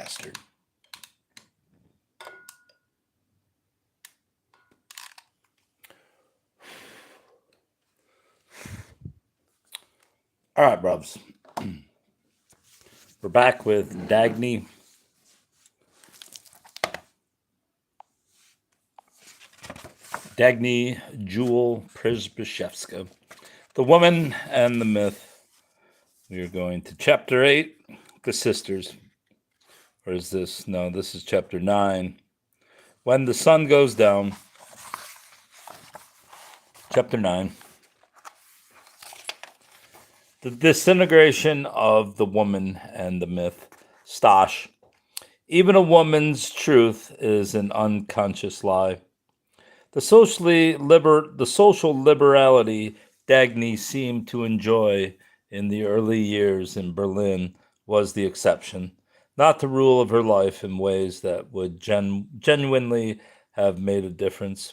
bastard. All right, bruvs. We're back with Dagny. Dagny, Juel, Przybyszewska. The Woman and the Myth. We are going to Chapter 8, The Sisters. Or is this? No, this is Chapter 9. When the Sun Goes Down. Chapter 9. The Disintegration of the Woman and the Myth. Stash. Even a woman's truth is an unconscious lie. The social liberality Dagny seemed to enjoy in the early years in Berlin was the exception, not the rule of her life in ways that would genuinely have made a difference.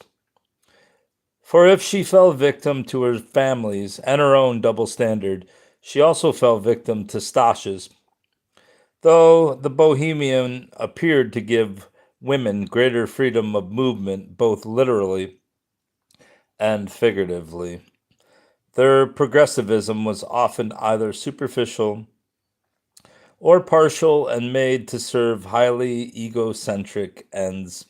For if she fell victim to her family's and her own double standard, she also fell victim to Stash's. Though the Bohemian appeared to give women greater freedom of movement both literally and figuratively, their progressivism was often either superficial or partial and made to serve highly egocentric ends.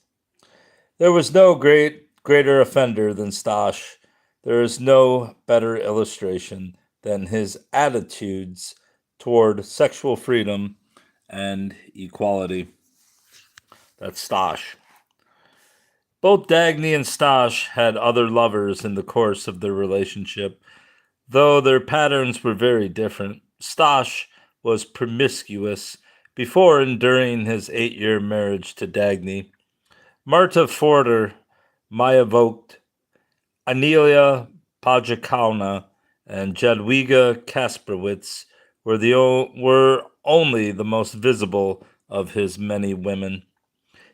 There was no greater offender than Stash. There is no better illustration than his attitudes toward sexual freedom and equality. That's Stash. Both Dagny and Stash had other lovers in the course of their relationship, though their patterns were very different. Stash was promiscuous before and during his 8-year marriage to Dagny. Marta Forder, Maya Vogt, Anelia Pajakowna, and Jadwiga Kasprowitz were only the most visible of his many women.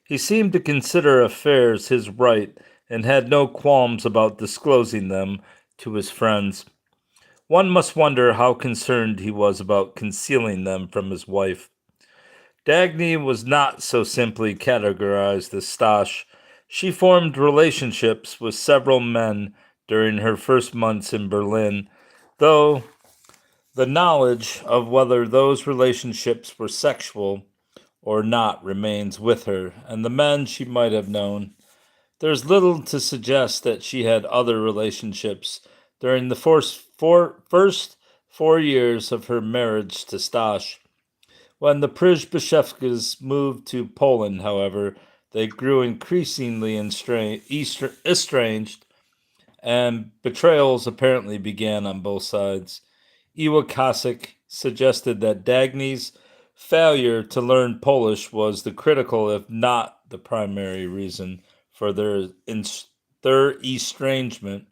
He seemed to consider affairs his right and had no qualms about disclosing them to his friends. One must wonder how concerned he was about concealing them from his wife. Dagny was not so simply categorized as Stash. She formed relationships with several men during her first months in Berlin, though the knowledge of whether those relationships were sexual or not remains with her, and the men she might have known. There's little to suggest that she had other relationships during the first 4 years of her marriage to Stash. When the Przybyszewskas moved to Poland, however, they grew increasingly estranged, and betrayals apparently began on both sides. Iwa Kasik suggested that Dagny's failure to learn Polish was the critical, if not the primary reason for their estrangement.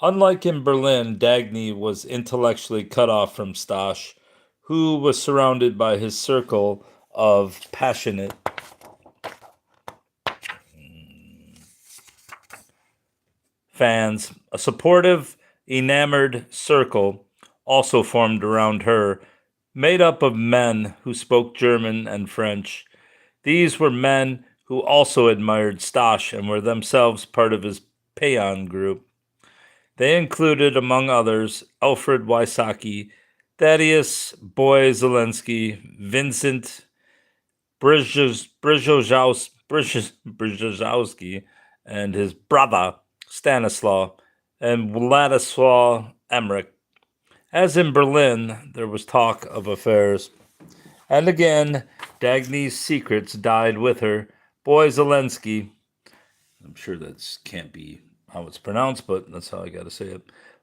Unlike in Berlin, Dagny was intellectually cut off from Stash, who was surrounded by his circle of passionate fans. A supportive, enamored circle also formed around her, made up of men who spoke German and French. These were men who also admired Stash and were themselves part of his peon group. They included, among others, Alfred Wysocki, Thaddeus Boy Zelensky, Vincent Brzezinski, and his brother Stanislaw, and Władysław Emmerich. As in Berlin, there was talk of affairs. And again, Dagny's secrets died with her. Boy Zelensky, I'm sure that can't be how it's pronounced, but that's how I got to say it.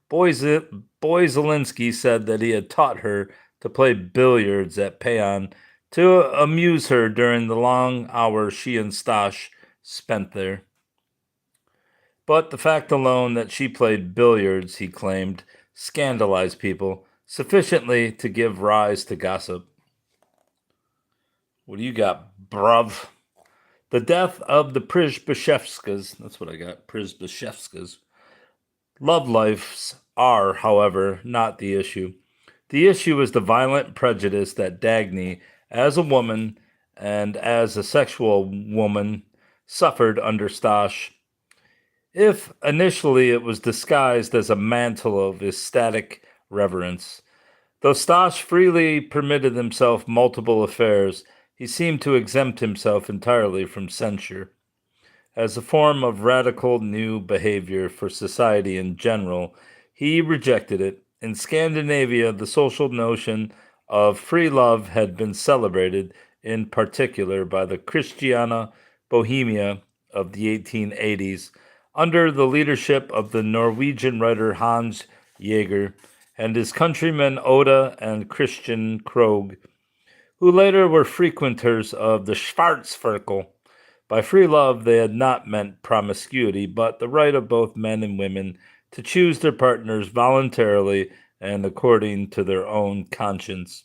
Boy Zelensky said that he had taught her to play billiards at Peon to amuse her during the long hours she and Stash spent there. But the fact alone that she played billiards, he claimed, scandalized people sufficiently to give rise to gossip. What do you got, bruv? The death of the Przybyszewskas, that's what I got, Przybyszewskas. Love lives are, however, not the issue. The issue is the violent prejudice that Dagny as a woman and as a sexual woman, suffered under Stash. If initially it was disguised as a mantle of ecstatic reverence, though Stash freely permitted himself multiple affairs, he seemed to exempt himself entirely from censure. As a form of radical new behavior for society in general, he rejected it. In Scandinavia, the social notion of free love had been celebrated, in particular by the Christiana Bohemia of the 1880s, under the leadership of the Norwegian writer Hans Jaeger and his countrymen Oda and Christian Krogh, who later were frequenters of the Schwarzviertel. By free love, they had not meant promiscuity, but the right of both men and women to choose their partners voluntarily and according to their own conscience.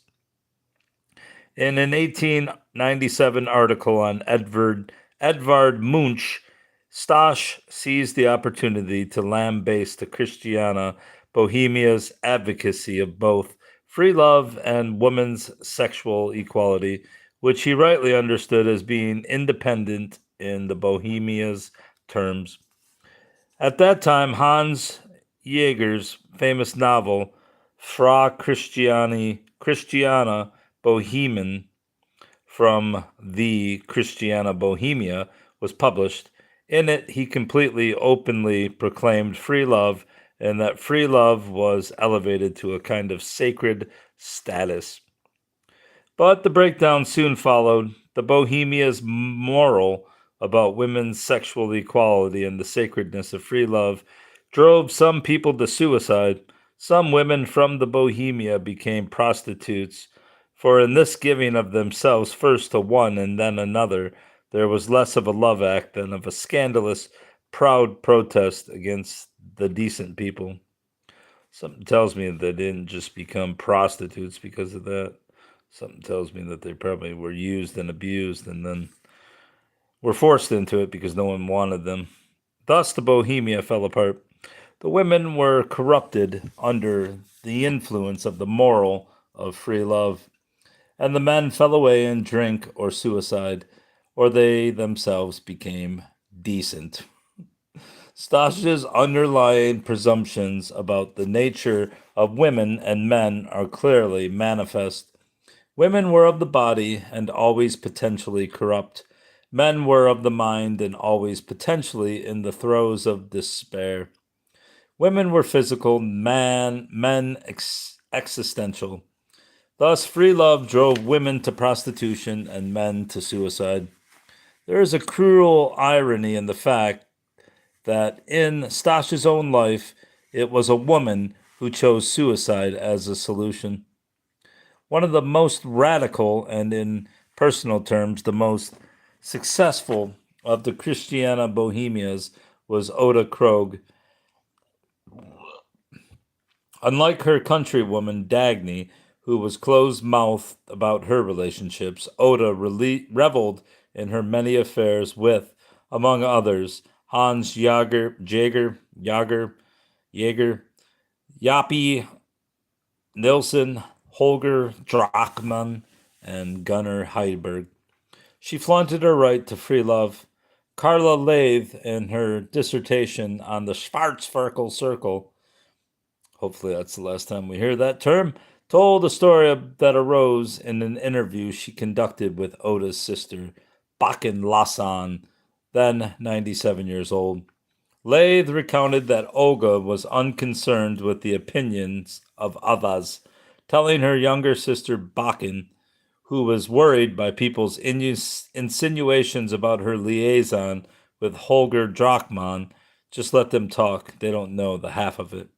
In an 1897 article on Edvard Munch, Stash seized the opportunity to lambaste the Christiana Bohemia's advocacy of both free love and women's sexual equality, which he rightly understood as being independent in the Bohemia's terms. At that time, Hans Jaeger's famous novel, Christiana Bohemen, from the Christiana Bohemia, was published. In it, he completely openly proclaimed free love and that free love was elevated to a kind of sacred status. But the breakdown soon followed. The Bohemia's moral about women's sexual equality and the sacredness of free love drove some people to suicide. Some women from the Bohemia became prostitutes, for in this giving of themselves first to one and then another, there was less of a love act than of a scandalous, proud protest against the decent people. Something tells me that they didn't just become prostitutes because of that. Something tells me that they probably were used and abused and then were forced into it because no one wanted them. Thus, the Bohemia fell apart. The women were corrupted under the influence of the moral of free love, and the men fell away in drink or suicide, or they themselves became decent. Stash's underlying presumptions about the nature of women and men are clearly manifest. Women were of the body and always potentially corrupt. Men were of the mind and always potentially in the throes of despair. Women were physical, men existential. Thus, free love drove women to prostitution and men to suicide. There is a cruel irony in the fact that in Stash's own life, it was a woman who chose suicide as a solution. One of the most radical and, in personal terms, the most successful of the Christiana Bohemias was Oda Krogh. Unlike her countrywoman Dagny, who was closed-mouthed about her relationships, Oda reveled in her many affairs with, among others, Hans Jaeger, Yappy Nilsson, Holger Drachmann, and Gunnar Heiberg. She flaunted her right to free love. Carla Lathe, in her dissertation on the Schwarzviertel Circle, hopefully that's the last time we hear that term, told a story that arose in an interview she conducted with Oda's sister, Bakken Lassan, then 97 years old. Lathe recounted that Olga was unconcerned with the opinions of others, telling her younger sister Bakken, who was worried by people's insinuations about her liaison with Holger Drachmann, just let them talk, they don't know the half of it.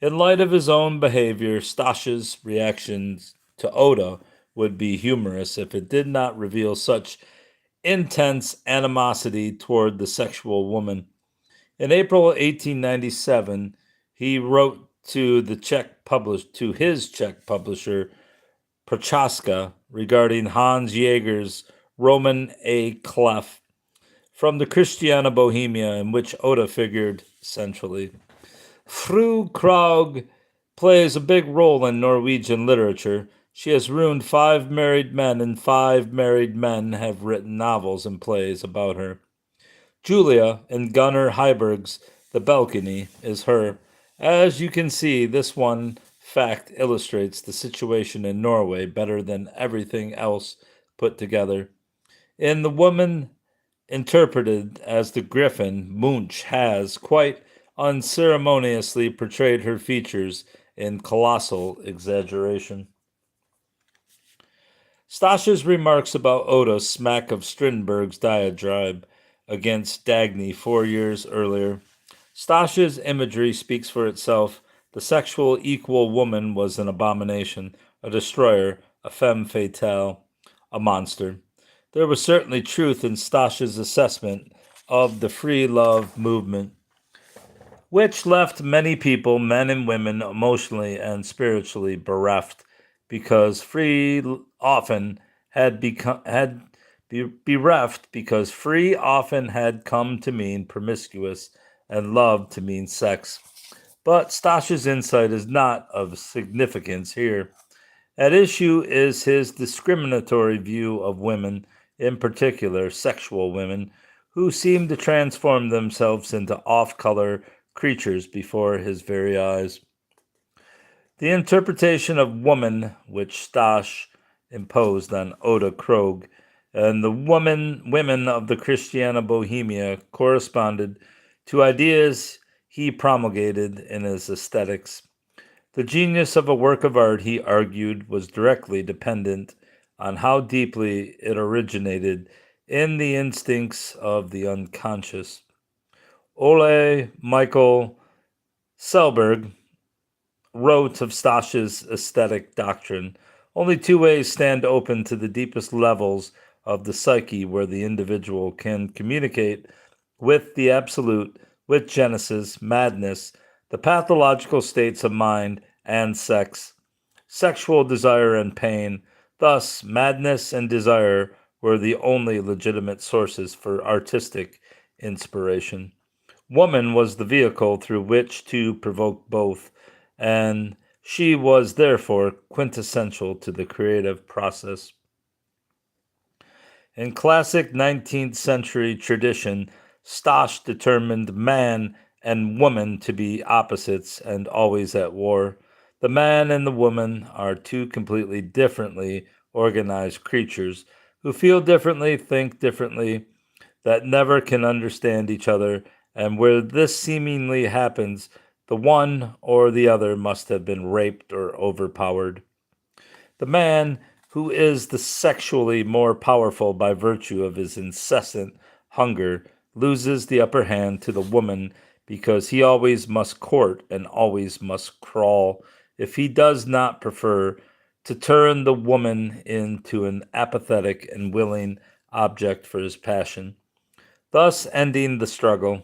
In light of his own behavior, Stash's reactions to Oda would be humorous if it did not reveal such intense animosity toward the sexual woman. In April 1897, he wrote to his Czech publisher Prochaska regarding Hans Jaeger's Roman A. Clef from the Christiana Bohemia, in which Oda figured centrally. Fru Krogh plays a big role in Norwegian literature. She has ruined 5 married men, and 5 married men have written novels and plays about her. Julia in Gunnar Heiberg's The Balcony is her. As you can see, this one fact illustrates the situation in Norway better than everything else put together. In The Woman Interpreted as the Griffin, Munch has, quite unceremoniously, portrayed her features in colossal exaggeration. Stasha's remarks about Oda smack of Strindberg's diatribe against Dagny 4 years earlier. Stasha's imagery speaks for itself. The sexual equal woman was an abomination, a destroyer, a femme fatale, a monster. There was certainly truth in Stasha's assessment of the free love movement, which left many people, men and women, emotionally and spiritually bereft, because free often had come to mean promiscuous and love to mean sex. But Stasha's insight is not of significance here. At issue is his discriminatory view of women, in particular sexual women, who seem to transform themselves into off-color creatures before his very eyes. The interpretation of woman which Stash imposed on Oda Krog and the women of the Christiana Bohemia corresponded to ideas he promulgated in his aesthetics. The genius of a work of art, he argued, was directly dependent on how deeply it originated in the instincts of the unconscious. Ole Michael Selberg wrote of Stasha's aesthetic doctrine. Only 2 ways stand open to the deepest levels of the psyche where the individual can communicate with the absolute, with Genesis, madness, the pathological states of mind and sex, sexual desire and pain. Thus, madness and desire were the only legitimate sources for artistic inspiration. Woman was the vehicle through which to provoke both, and she was therefore quintessential to the creative process. In classic 19th century tradition, Stash determined man and woman to be opposites and always at war. The man and the woman are two completely differently organized creatures who feel differently, think differently, that never can understand each other, and where this seemingly happens, the one or the other must have been raped or overpowered. The man, who is the sexually more powerful by virtue of his incessant hunger, loses the upper hand to the woman because he always must court and always must crawl, if he does not prefer to turn the woman into an apathetic and willing object for his passion, thus ending the struggle.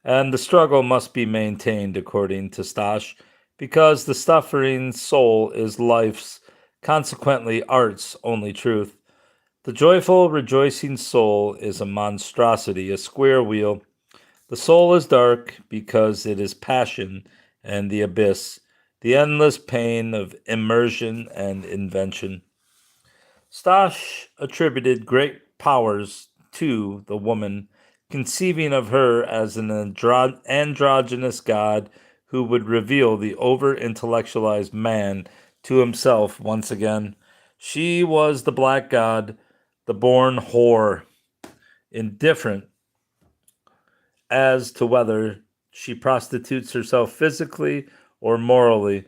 And the struggle must be maintained, according to Stash, because the suffering soul is life's, consequently art's, only truth. The joyful, rejoicing soul is a monstrosity, a square wheel. The soul is dark because it is passion and the abyss, the endless pain of immersion and invention. Stash attributed great powers to the woman, conceiving of her as an androgynous god who would reveal the over intellectualized man to himself once again. She was the black god, the born whore, indifferent as to whether she prostitutes herself physically or morally.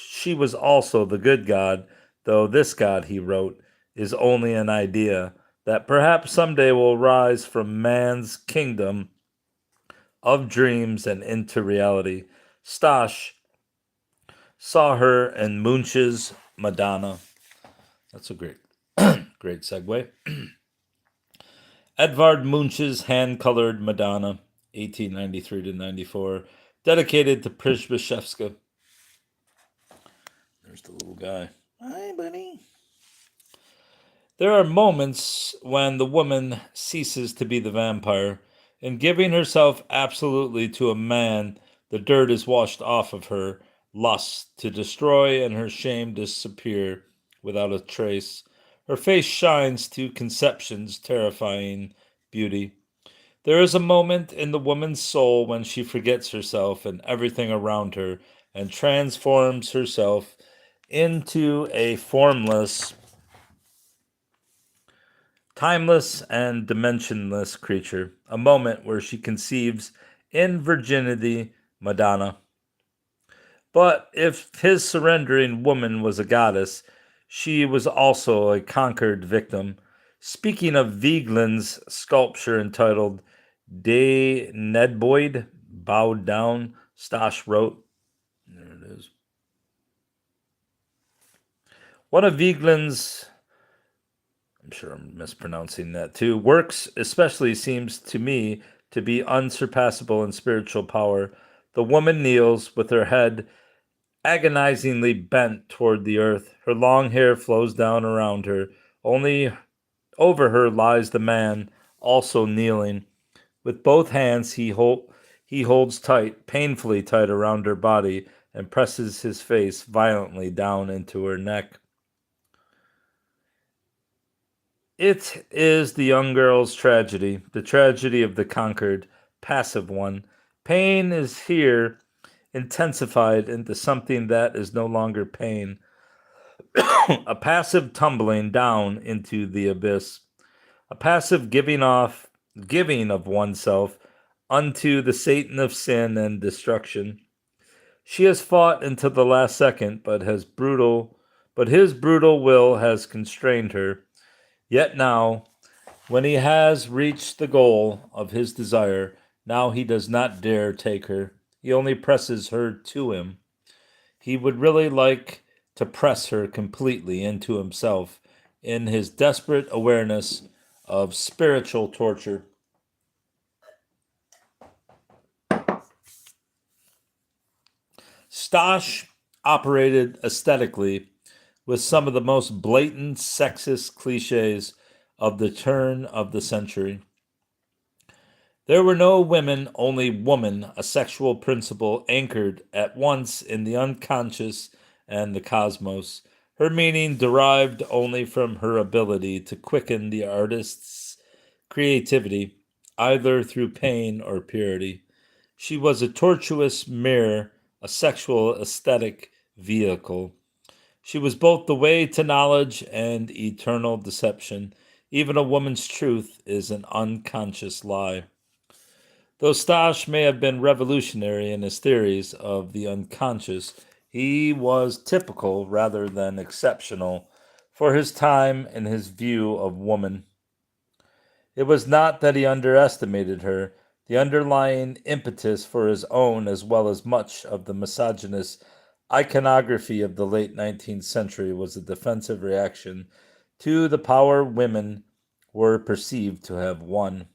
She was also the good god, though this god, he wrote, is only an idea that perhaps someday will rise from man's kingdom of dreams and into reality. Stash saw her in Munch's Madonna. That's a great, great segue. Edvard Munch's hand-colored Madonna, 1893 to 94, dedicated to Przybyszewska. There's the little guy. Hi, buddy. There are moments when the woman ceases to be the vampire. In giving herself absolutely to a man, the dirt is washed off of her lust to destroy and her shame disappear. without a trace. Her face shines to conception's terrifying beauty. There is a moment in the woman's soul when she forgets herself and everything around her and transforms herself into a formless, timeless, and dimensionless creature. A moment where she conceives in virginity Madonna. But if his surrendering woman was a goddess, she was also a conquered victim. Speaking of Vigeland's sculpture entitled De Nedboyd, Bowed Down, Stosh wrote, there it is. One of Vigeland's, I'm sure I'm mispronouncing that too, works especially seems to me to be unsurpassable in spiritual power. The woman kneels with her head agonizingly bent toward the earth. Her long hair flows down around her. Only over her lies the man, also kneeling. With both hands he holds tight, painfully tight around her body, and presses his face violently down into her neck. It is the young girl's tragedy, the tragedy of the conquered, passive one. Pain is here intensified into something that is no longer pain, a passive tumbling down into the abyss, a passive giving of oneself unto the Satan of sin and destruction. She has fought until the last second, but his brutal will has constrained her. Yet now, when he has reached the goal of his desire, now he does not dare take her. He only presses her to him. He would really like to press her completely into himself in his desperate awareness of spiritual torture. Stosh operated aesthetically with some of the most blatant sexist cliches of the turn of the century. There were no women, only woman, a sexual principle anchored at once in the unconscious and the cosmos. Her meaning derived only from her ability to quicken the artist's creativity, either through pain or purity. She was a tortuous mirror, a sexual aesthetic vehicle. She was both the way to knowledge and eternal deception. Even a woman's truth is an unconscious lie. Though Stosh may have been revolutionary in his theories of the unconscious, he was typical rather than exceptional for his time in his view of woman. It was not that he underestimated her. The underlying impetus for his own, as well as much of the misogynist iconography of the late 19th century, was a defensive reaction to the power women were perceived to have won.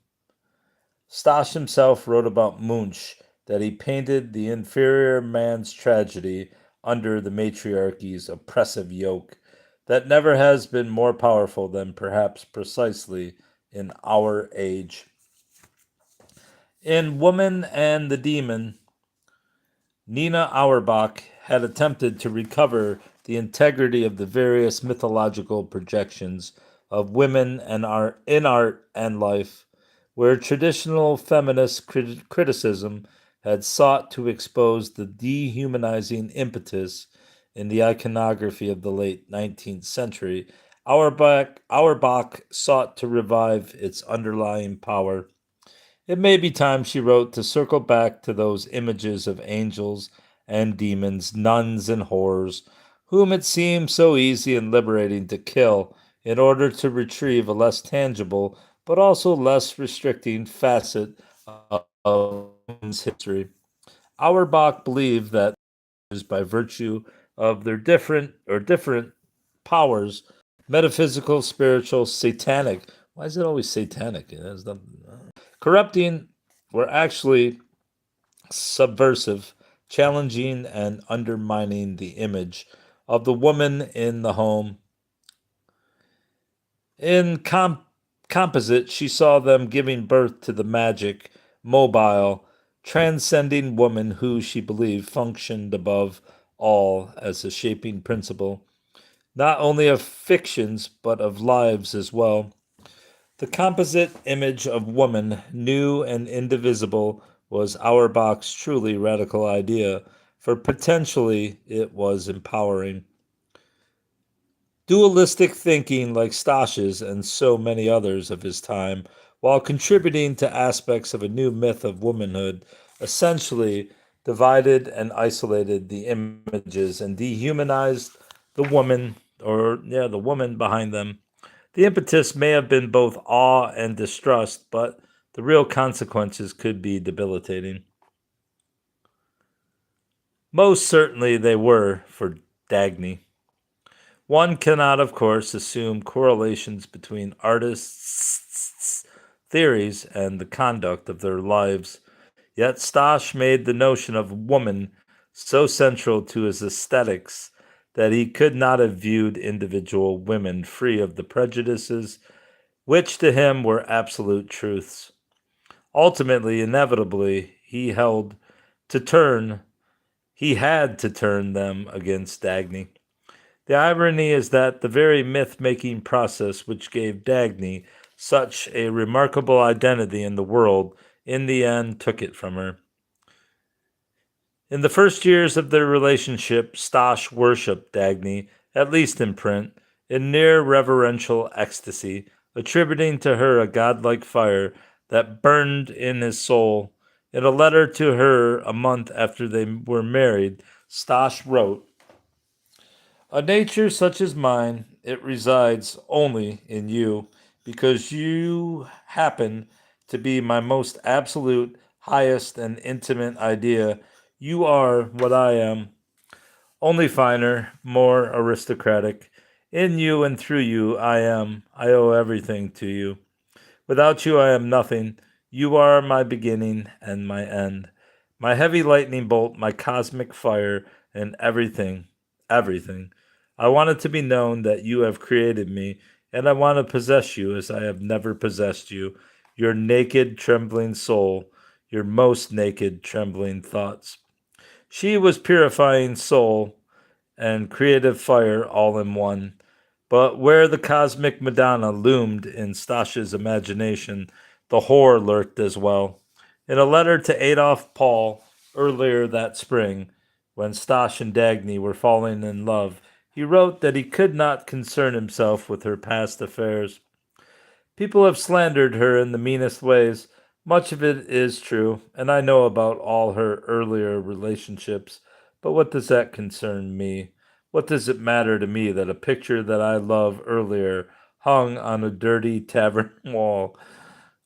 Stosh himself wrote about Munch that he painted the inferior man's tragedy under the matriarchy's oppressive yoke that never has been more powerful than perhaps precisely in our age. In Woman and the Demon, Nina Auerbach had attempted to recover the integrity of the various mythological projections of women and art in art and life, where traditional feminist criticism had sought to expose the dehumanizing impetus in the iconography of the late 19th century. Auerbach sought to revive its underlying power. It may be time, she wrote, to circle back to those images of angels and demons, nuns and whores, whom it seemed so easy and liberating to kill in order to retrieve a less tangible but also less restricting facet of women's history. Auerbach believed that by virtue of their different powers, metaphysical, spiritual, satanic. Why is it always satanic? It has nothing. Corrupting were actually subversive, challenging and undermining the image of the woman in the home. In composite, she saw them giving birth to the magic, mobile, transcending woman who she believed functioned above all as a shaping principle. not only of fictions, but of lives as well. The composite image of woman, new and indivisible, was Auerbach's truly radical idea, for potentially it was empowering. Dualistic thinking, like Stosch's and so many others of his time, while contributing to aspects of a new myth of womanhood, essentially divided and isolated the images and dehumanized the woman, the woman behind them. The impetus may have been both awe and distrust, but the real consequences could be debilitating. Most certainly they were for Dagny. One cannot, of course, assume correlations between artists' theories and the conduct of their lives. Yet Stosch made the notion of woman so central to his aesthetics that he could not have viewed individual women free of the prejudices which to him were absolute truths. Ultimately, inevitably, to turn he had to turn them against Dagny. The irony is that the very myth making process which gave Dagny such a remarkable identity in the world in the end took it from her. In the first years of their relationship, Stosch worshipped Dagny, at least in print, in near reverential ecstasy, attributing to her a godlike fire that burned in his soul. In a letter to her a month after they were married, Stosch wrote, "A nature such as mine, it resides only in you, because you happen to be my most absolute, highest, and intimate idea. You are what I am, only finer, more aristocratic. In you and through you I am. I owe everything to you. Without you I am nothing. You are my beginning and my end. My heavy lightning bolt, my cosmic fire, and everything, everything. I want it to be known that you have created me, and I want to possess you as I have never possessed you, your naked, trembling soul, your most naked, trembling thoughts." She was purifying soul and creative fire all in one. But where the cosmic Madonna loomed in Stosch's imagination, the horror lurked as well. In a letter to Adolf Paul earlier that spring, when Stosch and Dagny were falling in love, he wrote that he could not concern himself with her past affairs. People have slandered her in the meanest ways. Much of it is true, and I know about all her earlier relationships, but what does that concern me? What does it matter to me that a picture that I love earlier hung on a dirty tavern wall?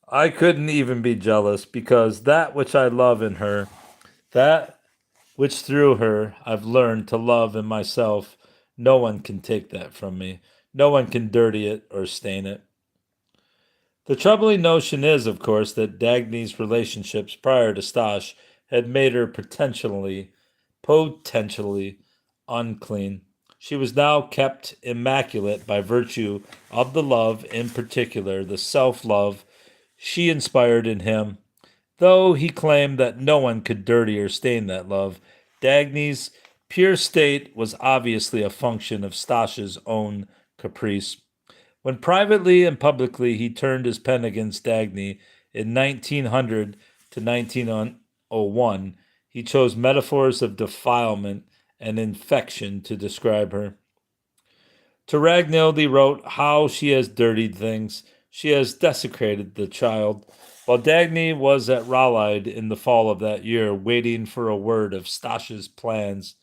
I couldn't even be jealous because that which I love in her, that which through her I've learned to love in myself, no one can take that from me. No one can dirty it or stain it. The troubling notion is, of course, that Dagny's relationships prior to Stosch had made her potentially unclean. She was now kept immaculate by virtue of the love, in particular, the self love she inspired in him. Though he claimed that no one could dirty or stain that love, Dagny's pure state was obviously a function of Stosch's own caprice. When privately and publicly he turned his pen against Dagny in 1900 to 1901, he chose metaphors of defilement and infection to describe her. To Ragnhild he wrote how she has dirtied things, she has desecrated the child. While Dagny was at Raleigh in the fall of that year, waiting for a word of Stosch's plans,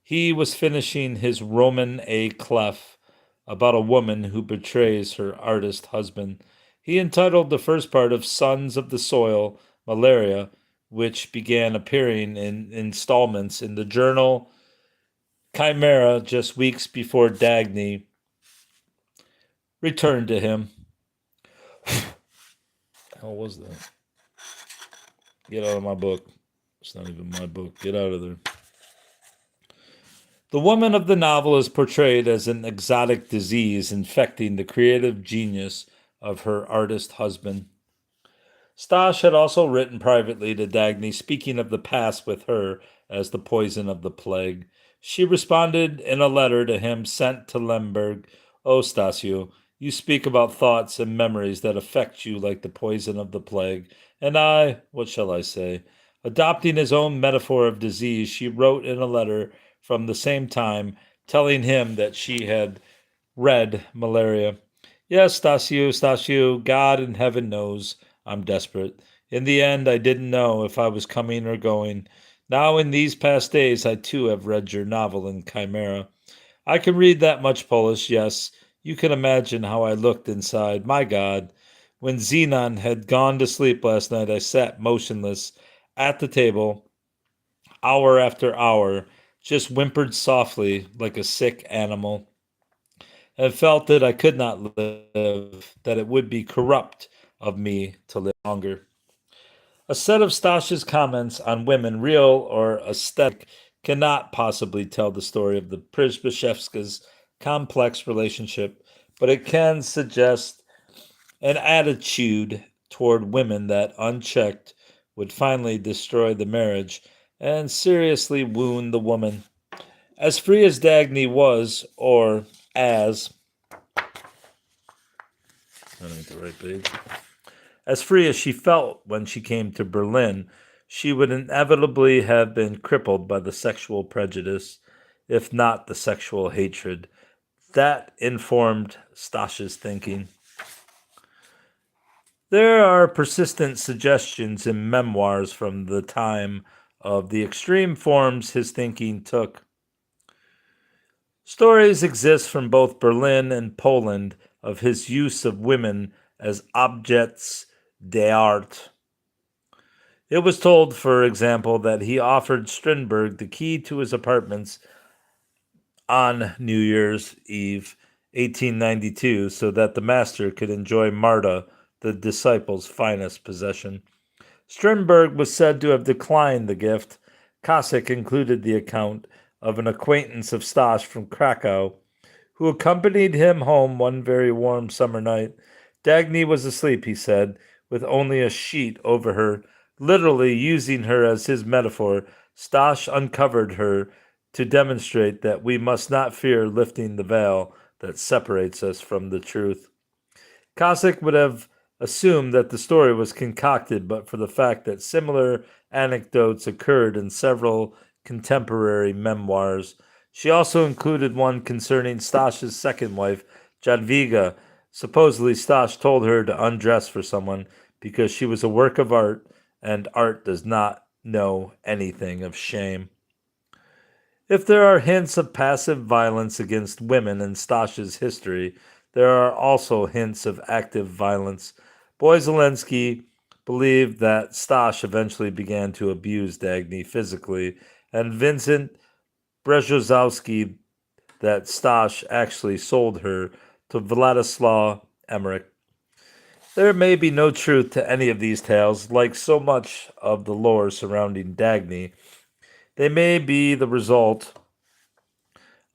he was finishing his Roman A. Clef about a woman who betrays her artist husband. He entitled the first part of Sons of the Soil, Malaria, which began appearing in installments in the journal Chimera just weeks before Dagny returned to him. How was that? Get out of my book. It's not even my book. Get out of there. The woman of the novel is portrayed as an exotic disease infecting the creative genius of her artist husband. Stosch had also written privately to Dagny, speaking of the past with her as the poison of the plague. She responded in a letter to him sent to Lemberg, "O Stasio, you speak about thoughts and memories that affect you like the poison of the plague. And I, what shall I say?" Adopting his own metaphor of disease, she wrote in a letter from the same time, telling him that she had read malaria. "Yes, Stasio, Stasio, God in heaven knows I'm desperate. In the end, I didn't know if I was coming or going. Now, in these past days, I too have read your novel in Chimera. I can read that much Polish, yes. You can imagine how I looked inside. My God. When Zenon had gone to sleep last night, I sat motionless at the table, hour after hour, just whimpered softly like a sick animal, and felt that I could not live, that it would be corrupt of me to live longer." A set of Stasha's comments on women, real or aesthetic, cannot possibly tell the story of the Przybyszewska's complex relationship, but it can suggest an attitude toward women that, unchecked, would finally destroy the marriage and seriously wound the woman. As free as Dagny was, or as I don't need the right page. As free as she felt when she came to Berlin, she would inevitably have been crippled by the sexual prejudice, if not the sexual hatred. That informed Stasha's thinking. There are persistent suggestions in memoirs from the time of the extreme forms his thinking took. Stories exist from both Berlin and Poland of his use of women as objects d'art. It was told, for example, that he offered Strindberg the key to his apartments on New Year's Eve, 1892, so that the master could enjoy Marta, the disciple's finest possession. Strindberg was said to have declined the gift. Kosek included the account of an acquaintance of Stash from Krakow, who accompanied him home one very warm summer night. Dagny was asleep, he said, with only a sheet over her. Literally using her as his metaphor, Stash uncovered her to demonstrate that we must not fear lifting the veil that separates us from the truth. Kosek would have assumed that the story was concocted but for the fact that similar anecdotes occurred in several contemporary memoirs. She also included one concerning Stash's second wife, Jadwiga. Supposedly, Stash told her to undress for someone because she was a work of art, and art does not know anything of shame. If there are hints of passive violence against women in Stash's history, there are also hints of active violence. Boy Zelensky believed that Stash eventually began to abuse Dagny physically, and Vincent Brzezinski that Stash actually sold her to Vladislav Emmerich. There may be no truth to any of these tales, like so much of the lore surrounding Dagny. They may be the result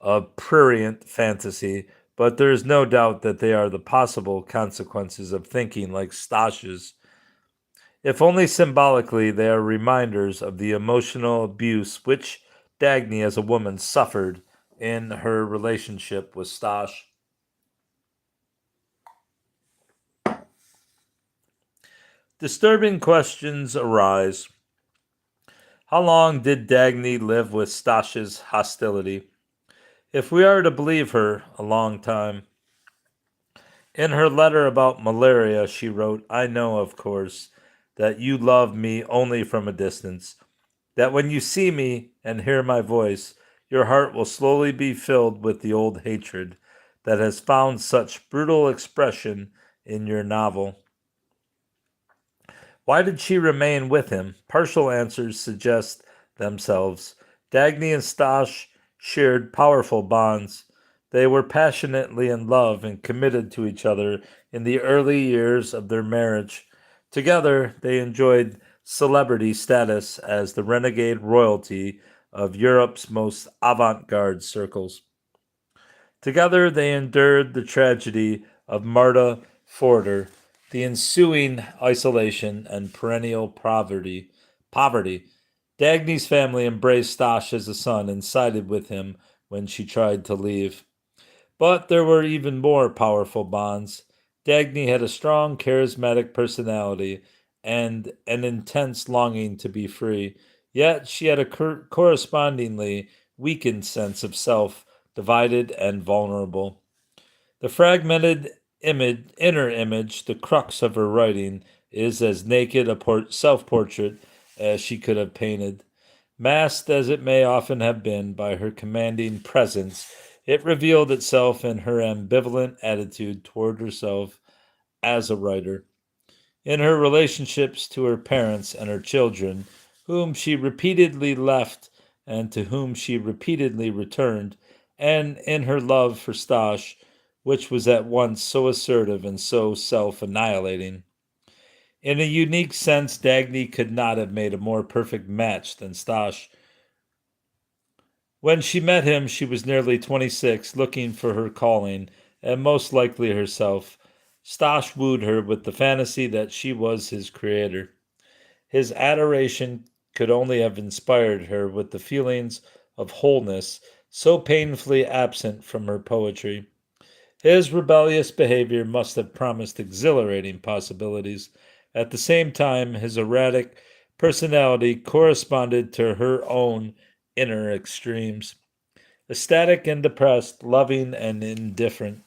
of prurient fantasy, but there is no doubt that they are the possible consequences of thinking like Stash's. If only symbolically, they are reminders of the emotional abuse which Dagny as a woman suffered in her relationship with Stash. Disturbing questions arise. How long did Dagny live with Stash's hostility? If we are to believe her, a long time. In her letter about malaria, she wrote, "I know, of course, that you love me only from a distance, that when you see me and hear my voice, your heart will slowly be filled with the old hatred that has found such brutal expression in your novel." Why did she remain with him? Partial answers suggest themselves. Dagny and Stash shared powerful bonds. They were passionately in love and committed to each other in the early years of their marriage. Together, they enjoyed celebrity status as the renegade royalty of Europe's most avant-garde circles. Together, they endured the tragedy of Marta Forder, the ensuing isolation and perennial poverty. Dagny's family embraced Stash as a son and sided with him when she tried to leave. But there were even more powerful bonds. Dagny had a strong, charismatic personality and an intense longing to be free, yet she had a correspondingly weakened sense of self, divided and vulnerable. The fragmented inner image, the crux of her writing, is as naked a self portrait as she could have painted. Masked as it may often have been by her commanding presence, it revealed itself in her ambivalent attitude toward herself as a writer. In her relationships to her parents and her children, whom she repeatedly left and to whom she repeatedly returned, and in her love for Stash, which was at once so assertive and so self annihilating. In a unique sense, Dagny could not have made a more perfect match than Stash. When she met him, she was nearly 26, looking for her calling, and most likely herself. Stash wooed her with the fantasy that she was his creator. His adoration could only have inspired her with the feelings of wholeness so painfully absent from her poetry. His rebellious behavior must have promised exhilarating possibilities. At the same time, his erratic personality corresponded to her own inner extremes. Ecstatic and depressed, loving and indifferent,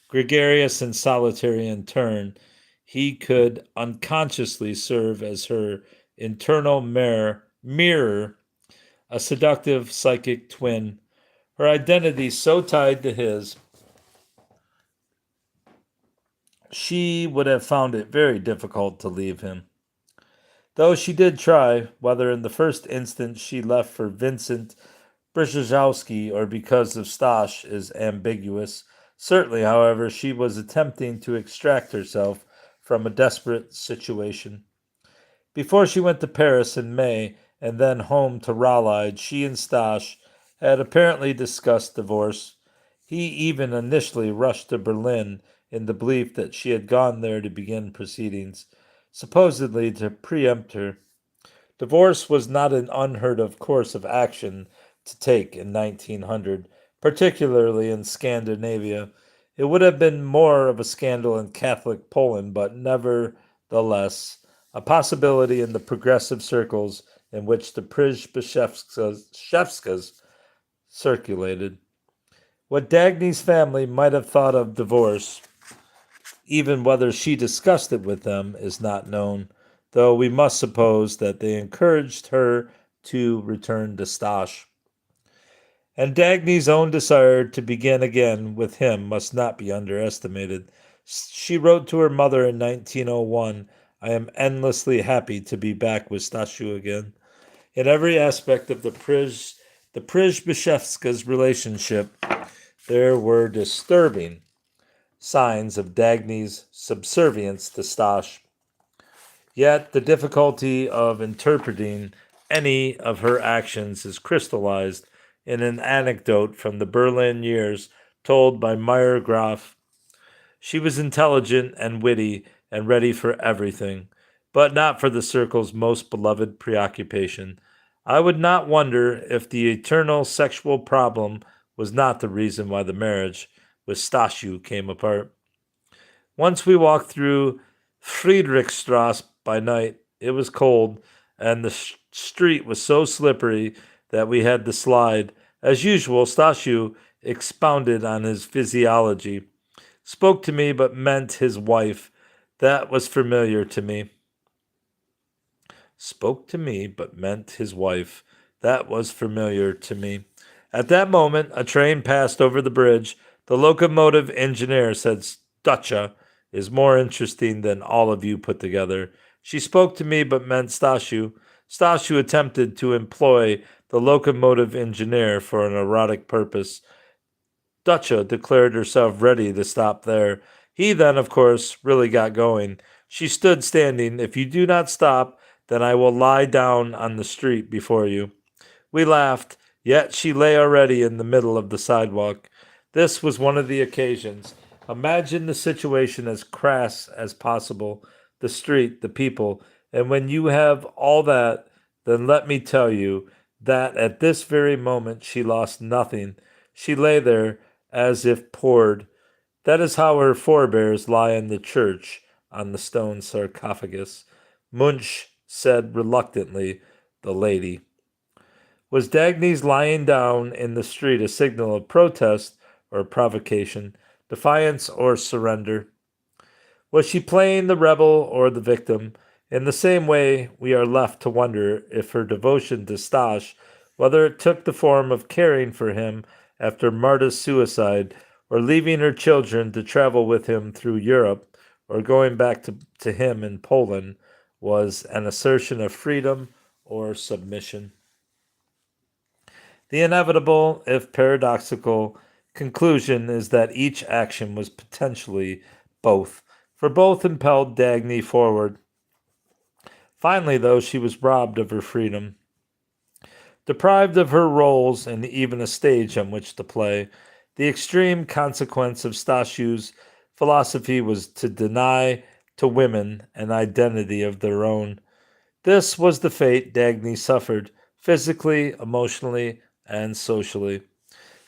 gregarious and solitary in turn, he could unconsciously serve as her internal mirror, a seductive psychic twin, her identity so tied to his, she would have found it very difficult to leave him. Though she did try, whether in the first instance she left for Vincent Przybyszewski or because of Stash is ambiguous. Certainly, however, she was attempting to extract herself from a desperate situation. Before she went to Paris in May and then home to Raleigh, she and Stash had apparently discussed divorce. He even initially rushed to Berlin in the belief that she had gone there to begin proceedings, supposedly to preempt her. Divorce was not an unheard of course of action to take in 1900, particularly in Scandinavia. It would have been more of a scandal in Catholic Poland, but nevertheless a possibility in the progressive circles in which the Przybyszewskas circulated. What Dagny's family might have thought of divorce, even whether she discussed it with them, is not known, though we must suppose that they encouraged her to return to Stash. And Dagny's own desire to begin again with him must not be underestimated. She wrote to her mother in 1901, I am endlessly happy to be back with Stashu again. In every aspect of the Przybyszewska's relationship, there were disturbing signs of Dagny's subservience to Stash. Yet the difficulty of interpreting any of her actions is crystallized in an anecdote from the Berlin years told by Meyer Graf. She was intelligent and witty and ready for everything, but not for the circle's most beloved preoccupation. I would not wonder if the eternal sexual problem was not the reason why the marriage with Stashu came apart. Once we walked through Friedrichstrasse by night. It was cold, and the street was so slippery that we had to slide. As usual, Stashu expounded on his physiology, spoke to me but meant his wife. That was familiar to me. Spoke to me but meant his wife. That was familiar to me. At that moment, a train passed over the bridge. The locomotive engineer said, Stutcha is more interesting than all of you put together. She spoke to me but meant Stashu. Stashu attempted to employ the locomotive engineer for an erotic purpose. Dutcha declared herself ready to stop there. He then, of course, really got going. She stood standing. If you do not stop, then I will lie down on the street before you. We laughed, yet she lay already in the middle of the sidewalk. This was one of the occasions. Imagine the situation as crass as possible, the street, the people, and when you have all that, then let me tell you that at this very moment she lost nothing. She lay there as if poured. That is how her forebears lie in the church on the stone sarcophagus. Munch said reluctantly, the lady. Was Dagny's lying down in the street a signal of protest or provocation, defiance or surrender? Was she playing the rebel or the victim? In the same way, we are left to wonder if her devotion to Stash, whether it took the form of caring for him after Marta's suicide, or leaving her children to travel with him through Europe, or going back to him in Poland, was an assertion of freedom or submission. The inevitable, if paradoxical, conclusion is that each action was potentially both, for both impelled Dagny forward. Finally, though, she was robbed of her freedom, deprived of her roles and even a stage on which to play. The extreme consequence of Stashu's philosophy was to deny to women an identity of their own. This was the fate Dagny suffered, physically, emotionally, and socially.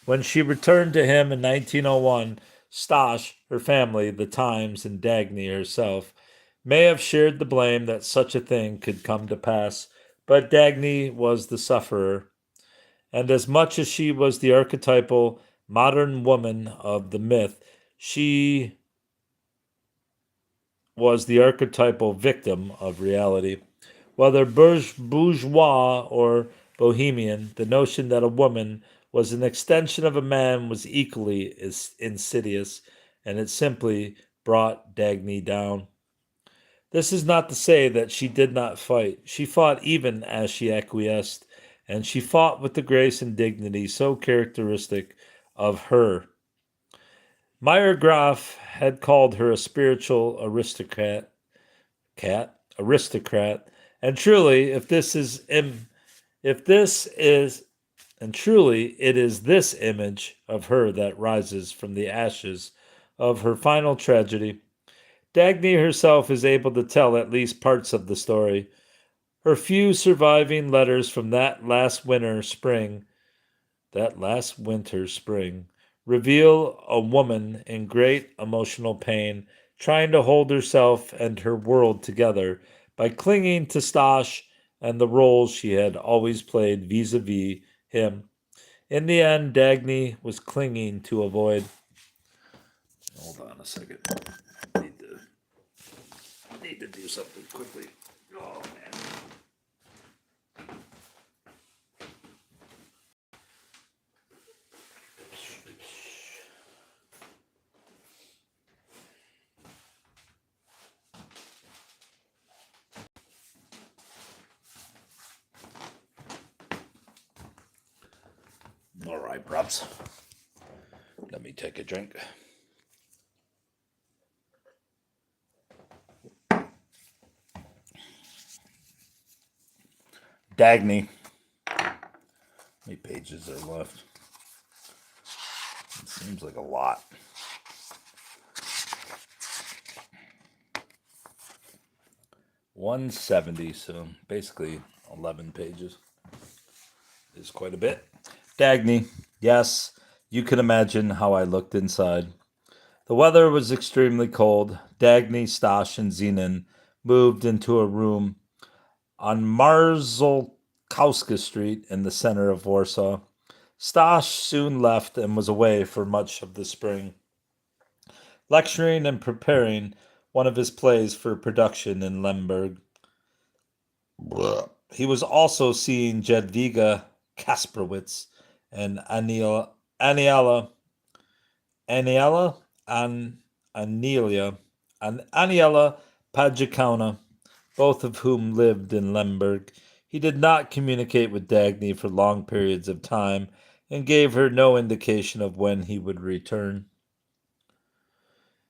When she returned to him in 1901, Stash, her family, the Times, and Dagny herself may have shared the blame that such a thing could come to pass, but Dagny was the sufferer. And as much as she was the archetypal modern woman of the myth, she was the archetypal victim of reality. Whether bourgeois or bohemian, the notion that a woman was an extension of a man was equally insidious, and it simply brought Dagny down. This is not to say that she did not fight. She fought even as she acquiesced, and she fought with the grace and dignity so characteristic of her. Meyer Graf had called her a spiritual aristocrat, and truly, it is this image of her that rises from the ashes of her final tragedy. Dagny herself is able to tell at least parts of the story. Her few surviving letters from that last winter spring, reveal a woman in great emotional pain, trying to hold herself and her world together by clinging to Stash and the roles she had always played vis-a-vis him. In the end, Dagny was clinging to avoid. Hold on a second. Need to do something quickly. Oh, man. All right, props. Let me take a drink. Dagny. How many pages are left? It seems like a lot. $170, so basically 11 pages. Is quite a bit. Dagny, yes, you can imagine how I looked inside. The weather was extremely cold. Dagny, Stash, and Zenon moved into a room on Marzolkowska Street in the center of Warsaw. Stash soon left and was away for much of the spring, lecturing and preparing one of his plays for production in Lemberg. He was also seeing Jadwiga Kasprowitz and Aniela Pajikowna, both of whom lived in Lemberg. He did not communicate with Dagny for long periods of time and gave her no indication of when he would return.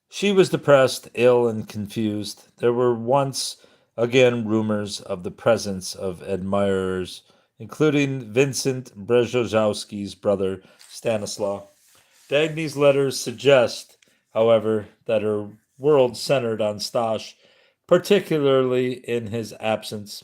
She was depressed, ill, and confused. There were once again rumors of the presence of admirers, including Vincent Brzezinski's brother Stanislaw. Dagny's letters suggest, however, that her world centered on Stash, particularly in his absence.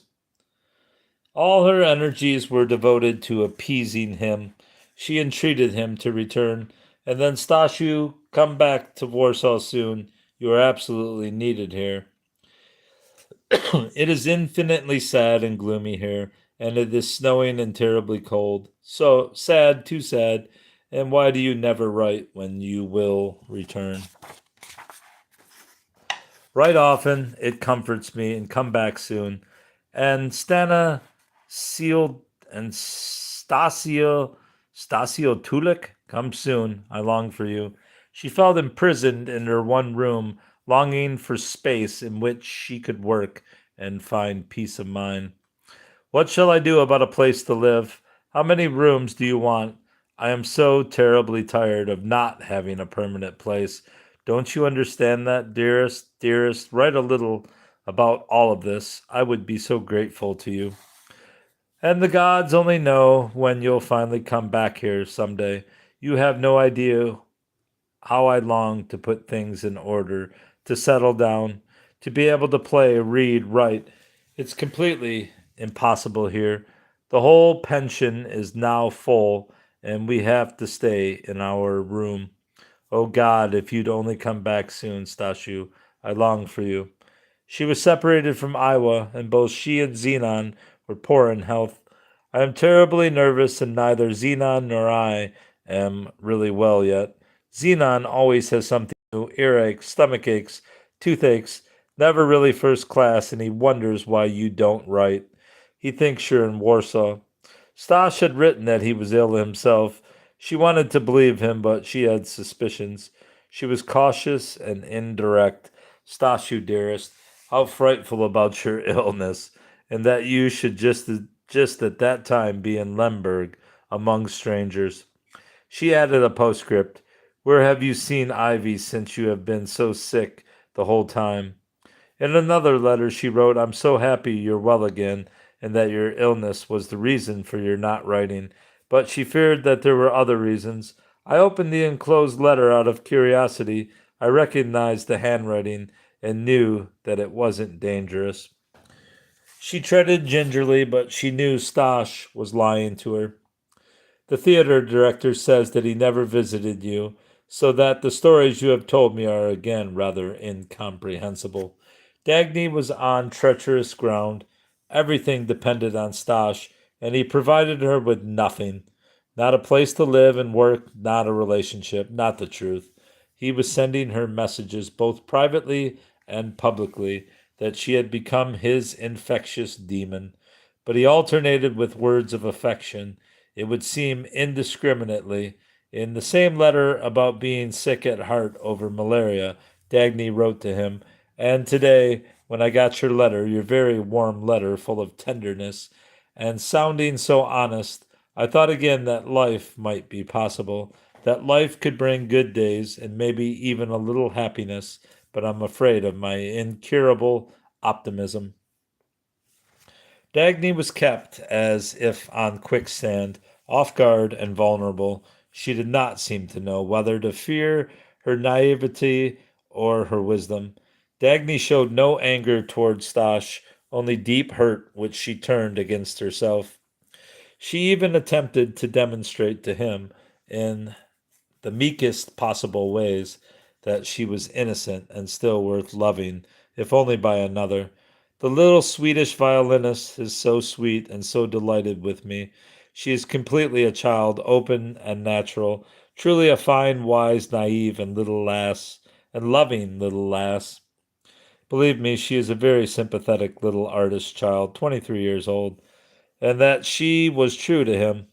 All her energies were devoted to appeasing him. She entreated him to return, and then Stashu, come back to Warsaw soon. You are absolutely needed here. It is infinitely sad and gloomy here, and it is snowing and terribly cold. So sad, too sad. And why do you never write when you will return? Write often, it comforts me, and come back soon. And Stana sealed and Stasio Tulik, come soon. I long for you. She felt imprisoned in her one room, longing for space in which she could work and find peace of mind. What shall I do about a place to live? How many rooms do you want? I am so terribly tired of not having a permanent place. Don't you understand that, dearest? Dearest, write a little about all of this. I would be so grateful to you. And the gods only know when you'll finally come back here someday. You have no idea how I long to put things in order, to settle down, to be able to play, read, write. It's completely impossible here. The whole pension is now full, and we have to stay in our room. Oh God, if you'd only come back soon, Stashu, I long for you. She was separated from Iowa, and both she and Xenon were poor in health. I am terribly nervous, and neither Xenon nor I am really well yet. Xenon always has something new, earaches, stomach aches, toothaches, never really first class, and he wonders why you don't write. He thinks you're in Warsaw. Stash had written that he was ill himself. She wanted to believe him, but she had suspicions. She was cautious and indirect. Stashu, dearest, how frightful about your illness, and that you should just at that time be in Lemberg among strangers. She added a postscript. Where have you seen Ivy since you have been so sick the whole time? In another letter, she wrote, I'm so happy you're well again and that your illness was the reason for your not writing, but she feared that there were other reasons. I opened the enclosed letter out of curiosity. I recognized the handwriting and knew that it wasn't dangerous. She treaded gingerly, but she knew Stash was lying to her. The theater director says that he never visited you, so that the stories you have told me are again rather incomprehensible. Dagny was on treacherous ground. Everything depended on Stash, and he provided her with nothing. Not a place to live and work, not a relationship, not the truth. He was sending her messages both privately and publicly that she had become his infectious demon, but he alternated with words of affection, it would seem indiscriminately. In the same letter about being sick at heart over malaria, Dagny wrote to him, and today, when I got your letter, your very warm letter full of tenderness, and sounding so honest, I thought again that life might be possible, that life could bring good days and maybe even a little happiness, but I'm afraid of my incurable optimism. Dagny was kept as if on quicksand, off guard and vulnerable. She did not seem to know whether to fear her naivety or her wisdom. Dagny showed no anger toward Stash, only deep hurt which she turned against herself. She even attempted to demonstrate to him, in the meekest possible ways, that she was innocent and still worth loving, if only by another. The little Swedish violinist is so sweet and so delighted with me. She is completely a child, open and natural, truly a fine, wise, naive, and little lass, and loving little lass. Believe me, she is a very sympathetic little artist child, 23 years old, and that she was true to him.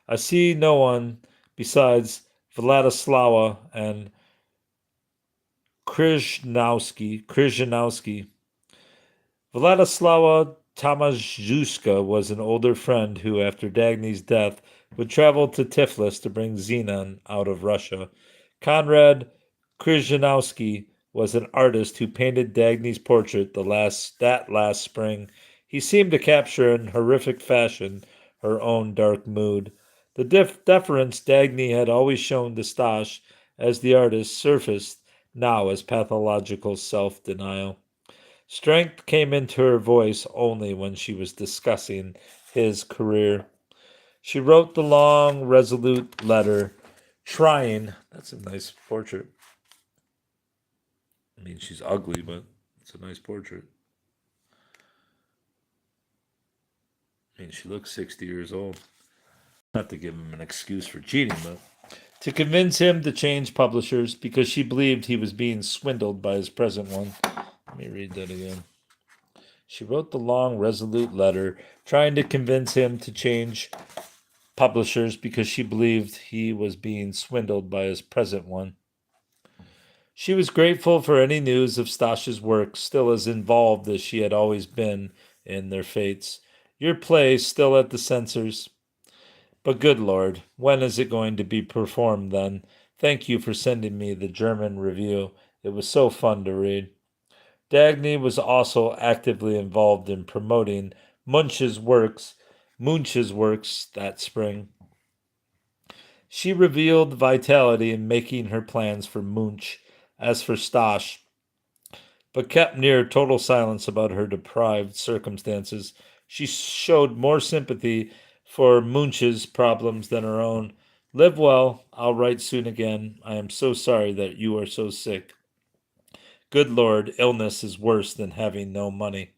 I see no one besides Vladislawa and Krzyżanowski. Vladislawa Tomaszewska was an older friend who, after Dagny's death, would travel to Tiflis to bring Zenon out of Russia. Konrad Krzyżanowski was an artist who painted Dagny's portrait that last spring. He seemed to capture in horrific fashion her own dark mood. The deference Dagny had always shown to Stash as the artist surfaced now as pathological self-denial. Strength came into her voice only when she was discussing his career. She wrote the long, resolute letter, trying. That's a nice portrait. I mean, she's ugly, but it's a nice portrait. I mean, she looks 60 years old. Not to give him an excuse for cheating, but to convince him to change publishers because she believed he was being swindled by his present one. Let me read that again. She wrote the long, resolute letter, trying to convince him to change publishers because she believed he was being swindled by his present one. She was grateful for any news of Stash's work, still as involved as she had always been in their fates. Your play still at the censors. But good Lord, when is it going to be performed then? Thank you for sending me the German review. It was so fun to read. Dagny was also actively involved in promoting Munch's works that spring. She revealed vitality in making her plans for Munch. As for Stash, but kept near total silence about her deprived circumstances. She showed more sympathy for Munch's problems than her own. Live well. I'll write soon again. I am so sorry that you are so sick. Good Lord, illness is worse than having no money.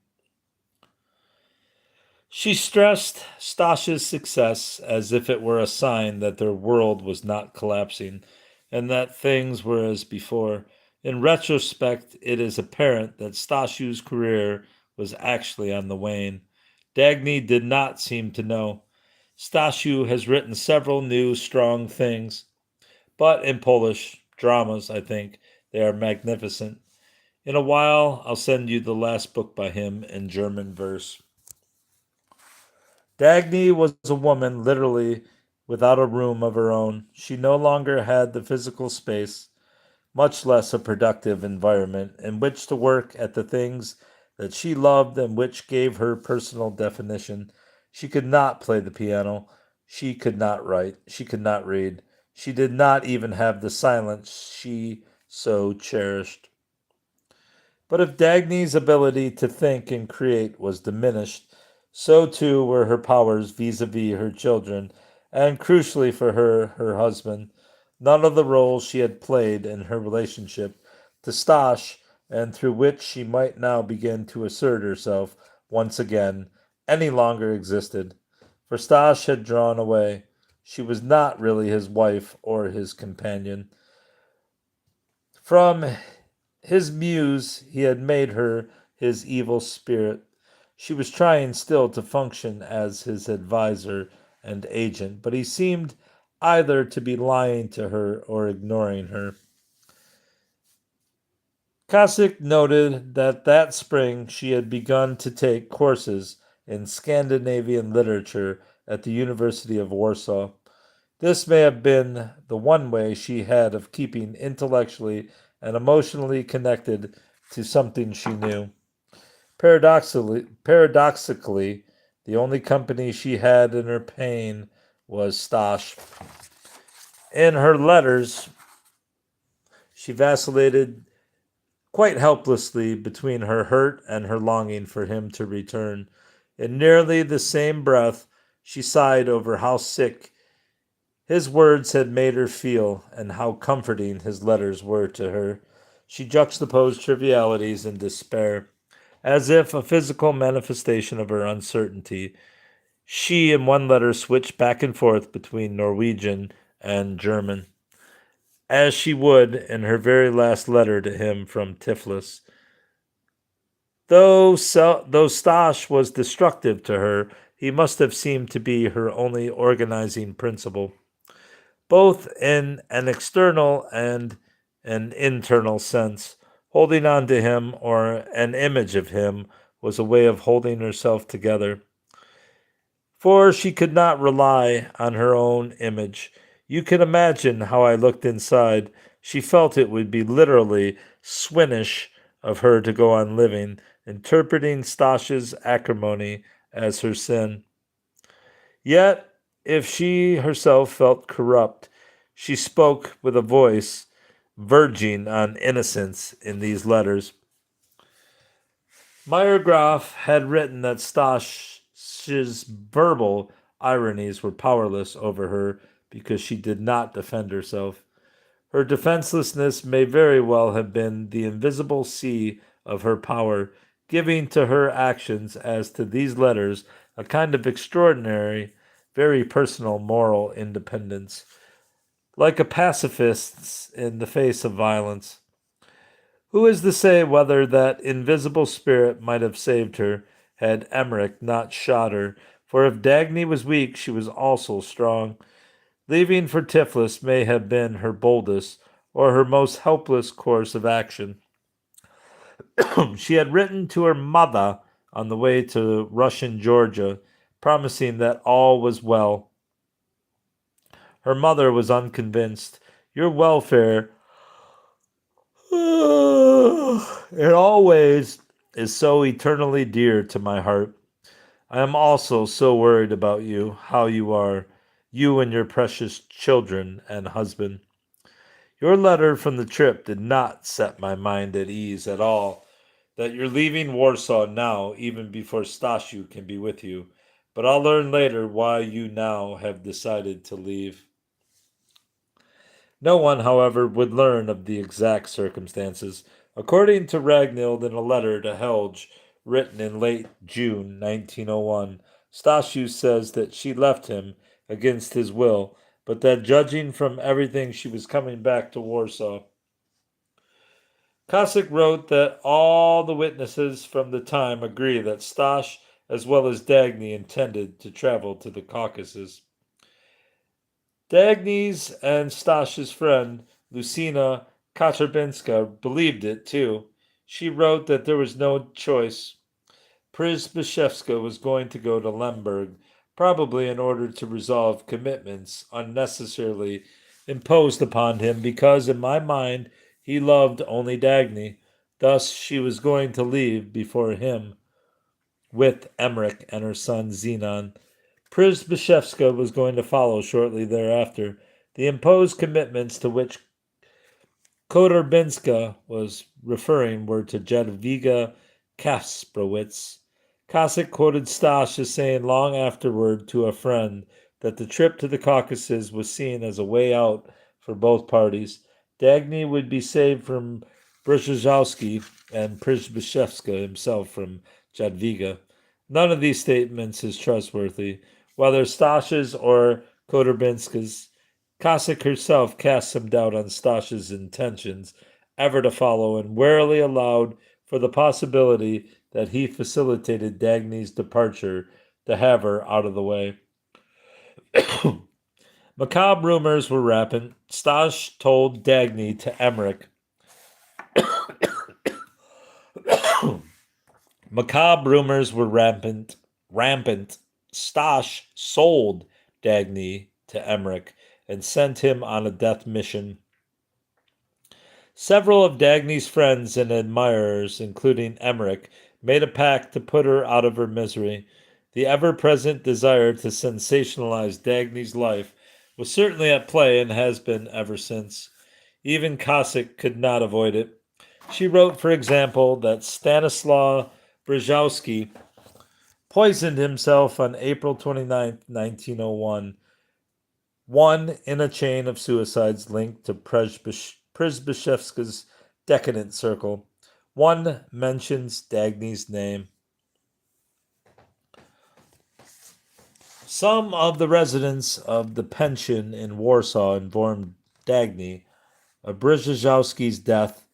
She stressed Stash's success as if it were a sign that their world was not collapsing and that things were as before. In retrospect, it is apparent that Stashu's career was actually on the wane. Dagny did not seem to know. Stashu has written several new, strong things, but in Polish dramas, I think, they are magnificent. In a while, I'll send you the last book by him in German verse. Dagny was a woman literally without a room of her own. She no longer had the physical space, much less a productive environment in which to work at the things that she loved and which gave her personal definition. She could not play the piano. She could not write. She could not read. She did not even have the silence she so cherished. But if Dagny's ability to think and create was diminished, so too were her powers vis-a-vis her children, and crucially for her husband. None of the roles she had played in her relationship to Stash, and through which she might now begin to assert herself once again, any longer existed. For Stash had drawn away. She was not really his wife or his companion. From his muse, he had made her his evil spirit. She was trying still to function as his adviser and agent, but he seemed either to be lying to her or ignoring her. Kasich noted that spring she had begun to take courses in Scandinavian literature at the University of Warsaw. This may have been the one way she had of keeping intellectually and emotionally connected to something she knew. Paradoxically, the only company she had in her pain was Stash. In her letters, she vacillated quite helplessly between her hurt and her longing for him to return. In nearly the same breath, she sighed over how sick his words had made her feel and how comforting his letters were to her. She juxtaposed trivialities and despair. As if a physical manifestation of her uncertainty, she in one letter switched back and forth between Norwegian and German, as she would in her very last letter to him from Tiflis. Though Stash was destructive to her, he must have seemed to be her only organizing principle, both in an external and an internal sense. Holding on to him, or an image of him, was a way of holding herself together. For she could not rely on her own image. You can imagine how I looked inside. She felt it would be literally swinish of her to go on living, interpreting Stash's acrimony as her sin. Yet, if she herself felt corrupt, she spoke with a voice verging on innocence in these letters. Meyergraf had written that Stash's verbal ironies were powerless over her because she did not defend herself. Her defenselessness may very well have been the invisible sea of her power, giving to her actions, as to these letters, a kind of extraordinary, very personal moral independence. Like a pacifist's in the face of violence. Who is to say whether that invisible spirit might have saved her had Emmerich not shot her? For if Dagny was weak, she was also strong. Leaving for Tiflis may have been her boldest or her most helpless course of action. She had written to her mother on the way to Russian Georgia, promising that all was well. Her mother was unconvinced. Your welfare in all ways is so eternally dear to my heart. I am also so worried about you, how you are, you and your precious children and husband. Your letter from the trip did not set my mind at ease at all, that you're leaving Warsaw now, even before Stashu can be with you. But I'll learn later why you now have decided to leave. No one, however, would learn of the exact circumstances. According to Ragnhild in a letter to Helge, written in late June 1901, Stashu says that she left him against his will, but that judging from everything she was coming back to Warsaw. Cossack wrote that all the witnesses from the time agree that Stash as well as Dagny intended to travel to the Caucasus. Dagny's and Stash's friend, Lucina Katerbinska, believed it too. She wrote that there was no choice. Przybyszewska was going to go to Lemberg, probably in order to resolve commitments unnecessarily imposed upon him, because in my mind he loved only Dagny. Thus she was going to leave before him with Emmerich and her son Zenon. Przybyszewska was going to follow shortly thereafter. The imposed commitments to which Kotorbinska was referring were to Jadwiga Kasprowitz. Cossack quoted Stash as saying long afterward to a friend that the trip to the Caucasus was seen as a way out for both parties. Dagny would be saved from Brzezinski and Przybyszewska himself from Jadwiga. None of these statements is trustworthy. Whether Stash's or Kotorbinska's, Cossack herself cast some doubt on Stash's intentions ever to follow and warily allowed for the possibility that he facilitated Dagny's departure to have her out of the way. Macabre rumors were rampant. Stash told Dagny to Emmerich. Macabre rumors were rampant. Stash sold Dagny to Emmerich and sent him on a death mission. Several of Dagny's friends and admirers, including Emmerich, made a pact to put her out of her misery. The ever-present desire to sensationalize Dagny's life was certainly at play and has been ever since. Even Cossack could not avoid it. She wrote, for example, that Stanislaw Brzezowski poisoned himself on April 29, 1901, one in a chain of suicides linked to Przybyszewska's decadent circle. One mentions Dagny's name. Some of the residents of the pension in Warsaw informed Dagny of Brzezinski's death.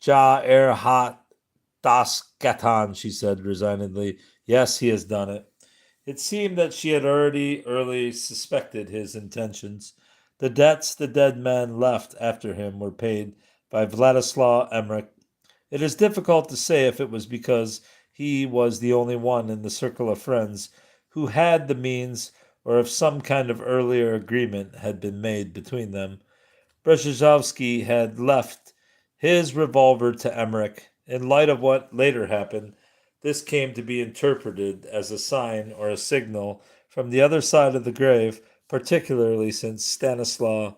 Ja hat das getan, she said resignedly. Yes, he has done it. It seemed that she had already early suspected his intentions. The debts the dead man left after him were paid by Vladislav Emmerich. It is difficult to say if it was because he was the only one in the circle of friends who had the means, or if some kind of earlier agreement had been made between them. Brzezinski had left his revolver to Emmerich. In light of what later happened, this came to be interpreted as a sign or a signal from the other side of the grave, particularly since Stanislaw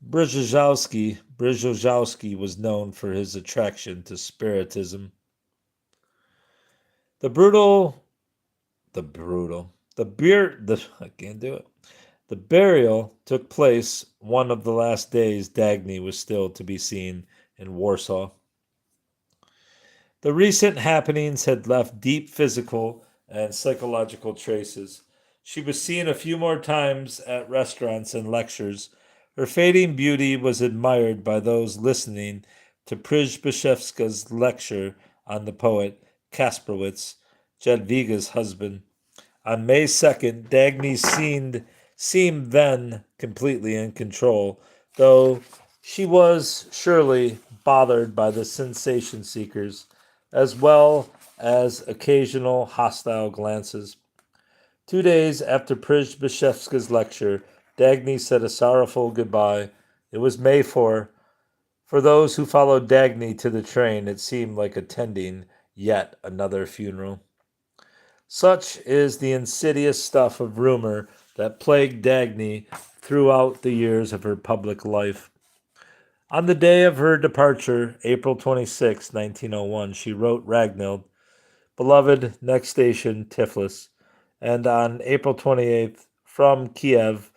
Brzezinski was known for his attraction to spiritism. The brutal, the brutal, the beer, the I can't do it. The burial took place one of the last days Dagny was still to be seen in Warsaw. The recent happenings had left deep physical and psychological traces. She was seen a few more times at restaurants and lectures. Her fading beauty was admired by those listening to Przybyszewska's lecture on the poet Kasprowitz, Jadwiga's husband. On May 2nd, Dagny seemed then completely in control, though she was surely bothered by the sensation seekers, as well as occasional hostile glances. 2 days after Przybyszewska's lecture, Dagny said a sorrowful goodbye. It was May 4. For those who followed Dagny to the train, it seemed like attending yet another funeral. Such is the insidious stuff of rumor that plagued Dagny throughout the years of her public life. On the day of her departure, April 26, 1901, she wrote Ragnhild, "Beloved, next station, Tiflis." And on April 28th, from Kiev,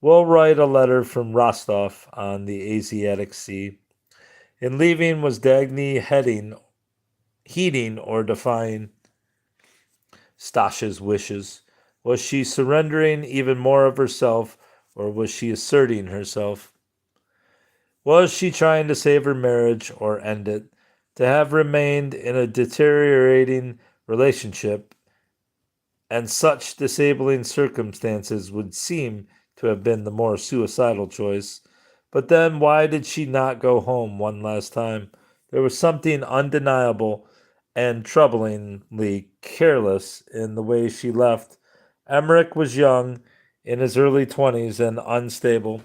will write a letter from Rostov on the Asiatic Sea. In leaving, was Dagny heeding or defying Stasha's wishes? Was she surrendering even more of herself, or was she asserting herself? Was she trying to save her marriage or end it? To have remained in a deteriorating relationship and such disabling circumstances would seem to have been the more suicidal choice. But then why did she not go home one last time? There was something undeniable and troublingly careless in the way she left. Emmerich was young, in his early 20s, and unstable.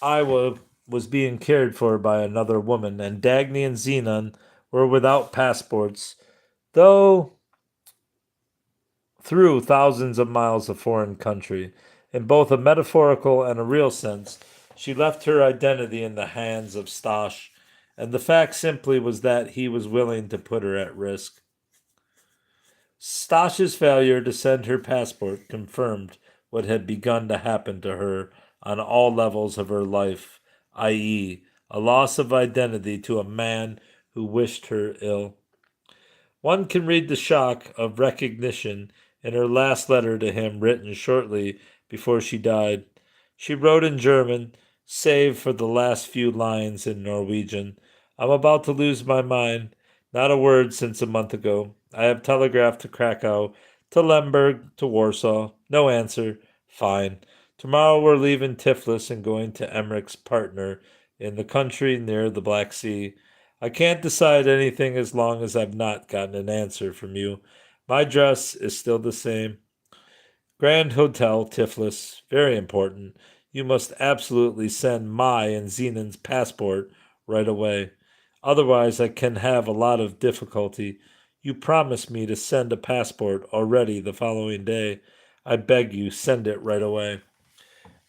Iowa was being cared for by another woman, and Dagny and Zenon were without passports, though through thousands of miles of foreign country. In both a metaphorical and a real sense, she left her identity in the hands of Stash, and the fact simply was that he was willing to put her at risk. Stash's failure to send her passport confirmed what had begun to happen to her on all levels of her life, i.e., a loss of identity to a man who wished her ill. One can read the shock of recognition in her last letter to him, written shortly before she died. She wrote in German, save for the last few lines in Norwegian. "I'm about to lose my mind. Not a word since a month ago. I have telegraphed to Krakow, to Lemberg, to Warsaw. No answer. Fine. Tomorrow we're leaving Tiflis and going to Emmerich's partner in the country near the Black Sea. I can't decide anything as long as I've not gotten an answer from you. My dress is still the same. Grand Hotel, Tiflis. Very important. You must absolutely send my and Zenon's passport right away. Otherwise, I can have a lot of difficulty. You promised me to send a passport already the following day. I beg you, send it right away.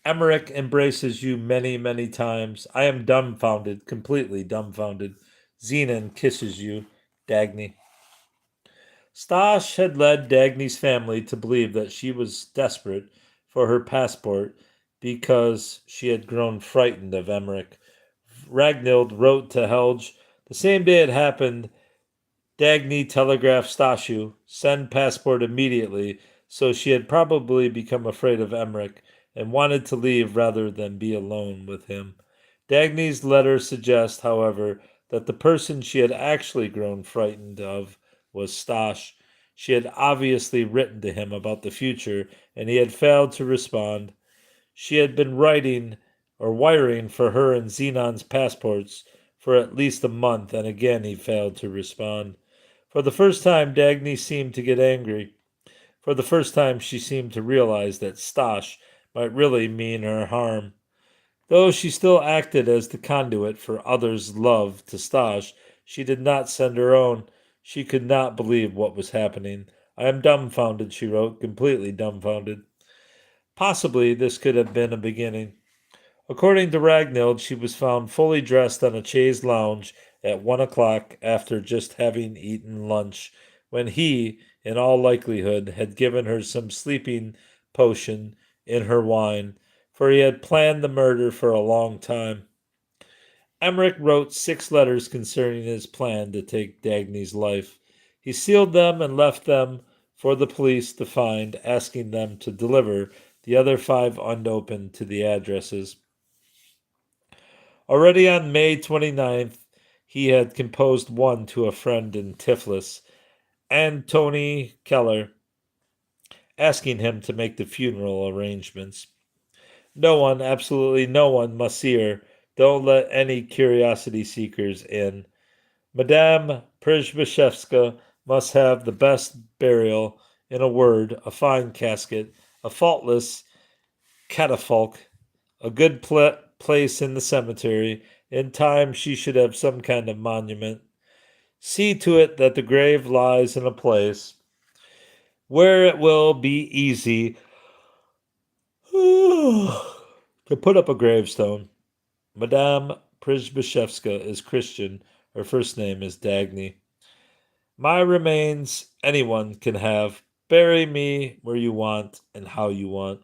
Emmerich embraces you many, many times. I am dumbfounded, completely dumbfounded. Zenon kisses you, Dagny." Stash had led Dagny's family to believe that she was desperate for her passport because she had grown frightened of Emmerich. Ragnhild wrote to Helge, "The same day it happened, Dagny telegraphed Stashu, send passport immediately," so she had probably become afraid of Emmerich and wanted to leave rather than be alone with him. Dagny's letter suggests, however, that the person she had actually grown frightened of was Stash. She had obviously written to him about the future, and he had failed to respond. She had been writing or wiring for her and Zenon's passports for at least a month, and again he failed to respond. For the first time, Dagny seemed to get angry. For the first time, she seemed to realize that Stash might really mean her harm. Though she still acted as the conduit for others' love to Stash, she did not send her own. She could not believe what was happening. "I am dumbfounded," she wrote, "completely dumbfounded." Possibly this could have been a beginning. According to Ragnhild, she was found fully dressed on a chaise lounge at 1 o'clock after just having eaten lunch when he, in all likelihood, had given her some sleeping potion in her wine, for he had planned the murder for a long time. Emmerich wrote 6 letters concerning his plan to take Dagny's life. He sealed them and left them for the police to find, asking them to deliver the other 5 unopened to the addresses. Already on May 29th, he had composed one to a friend in Tiflis, Antony Keller, asking him to make the funeral arrangements. No one, absolutely no one, must see her. Don't let any curiosity seekers in. Madame Przybyszewska must have the best burial, in a word, a fine casket, a faultless catafalque, a good place in the cemetery. In time she should have some kind of monument. See to it that the grave lies in a place where it will be easy to put up a gravestone. Madame Przybyszewska is Christian. Her first name is Dagny. My remains anyone can have. Bury me where you want and how you want,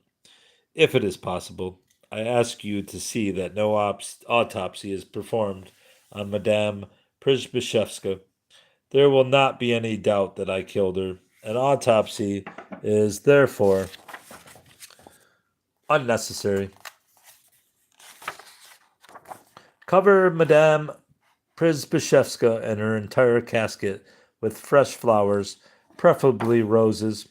if it is possible. I ask you to see that no autopsy is performed on Madame Przybyszewska. There will not be any doubt that I killed her. An autopsy is therefore unnecessary. Cover Madame Przybyszewska and her entire casket with fresh flowers, preferably roses.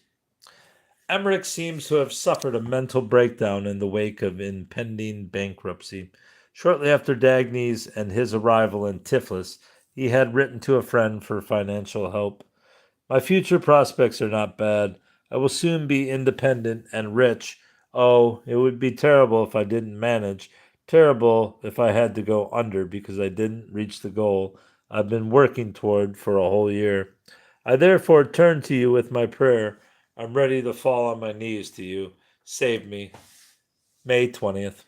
Emmerich seems to have suffered a mental breakdown in the wake of impending bankruptcy. Shortly after Dagny's and his arrival in Tiflis, he had written to a friend for financial help. My future prospects are not bad. I will soon be independent and rich. Oh, it would be terrible if I didn't manage. Terrible if I had to go under because I didn't reach the goal I've been working toward for a whole year. I therefore turn to you with my prayer. I'm ready to fall on my knees to you. Save me. May 20th.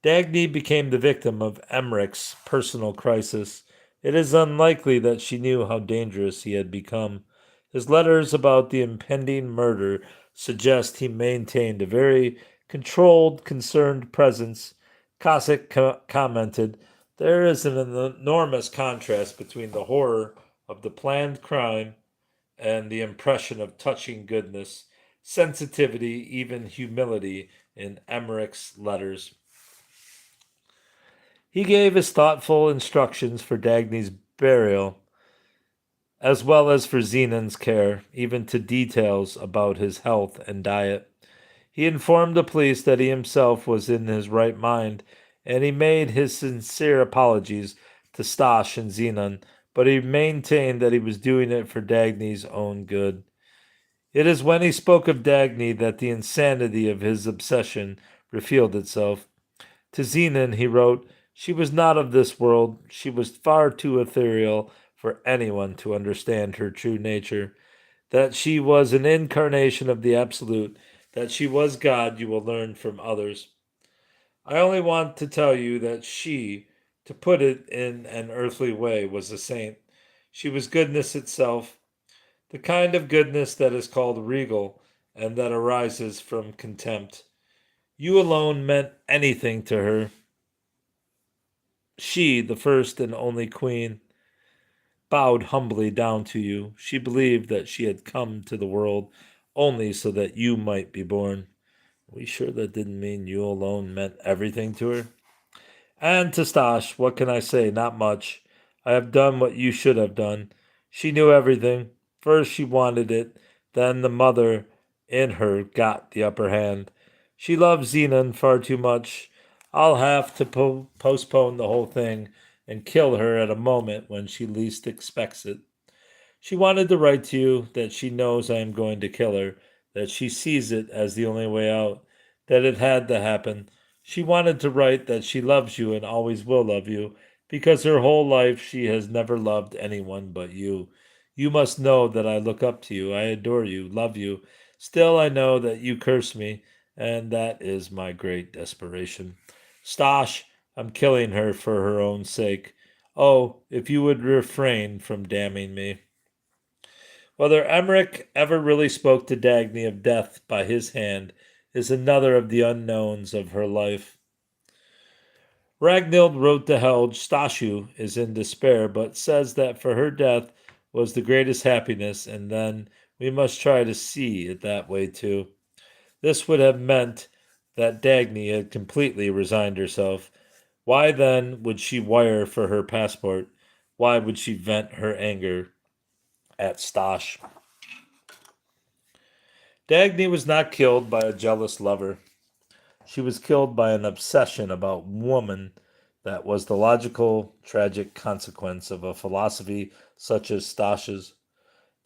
Dagny became the victim of Emmerich's personal crisis. It is unlikely that she knew how dangerous he had become. His letters about the impending murder suggest he maintained a very controlled, concerned presence. Cossack commented, there is an enormous contrast between the horror of the planned crime and the impression of touching goodness, sensitivity, even humility in Emmerich's letters. He gave his thoughtful instructions for Dagny's burial, as well as for Zenon's care, even to details about his health and diet. He informed the police that he himself was in his right mind, and he made his sincere apologies to Stash and Zenon, but he maintained that he was doing it for Dagny's own good. It is when he spoke of Dagny that the insanity of his obsession revealed itself. To Zenon he wrote, she was not of this world. She was far too ethereal for anyone to understand her true nature. That she was an incarnation of the Absolute, that she was God, you will learn from others. I only want to tell you that she, to put it in an earthly way, was a saint. She was goodness itself, the kind of goodness that is called regal and that arises from contempt. You alone meant anything to her. She, the first and only queen, bowed humbly down to you. She believed that she had come to the world only so that you might be born. Are we sure that didn't mean you alone meant everything to her? And to Stash, what can I say? Not much. I have done what you should have done. She knew everything. First she wanted it, then the mother in her got the upper hand. She loved Zenon far too much. I'll have to postpone the whole thing and kill her at a moment when she least expects it. She wanted to write to you that she knows I am going to kill her, that she sees it as the only way out, that it had to happen. She wanted to write that she loves you and always will love you, because her whole life she has never loved anyone but you. You must know that I look up to you, I adore you, love you. Still I know that you curse me, and that is my great desperation. Stash, I'm killing her for her own sake. Oh, if you would refrain from damning me. Whether Emmerich ever really spoke to Dagny of death by his hand is another of the unknowns of her life. Ragnhild wrote to Helge, Stashu is in despair, but says that for her death was the greatest happiness, and then we must try to see it that way too. This would have meant that Dagny had completely resigned herself. Why then would she wire for her passport? Why would she vent her anger at Stash? Dagny was not killed by a jealous lover. She was killed by an obsession about woman that was the logical, tragic consequence of a philosophy such as Stash's.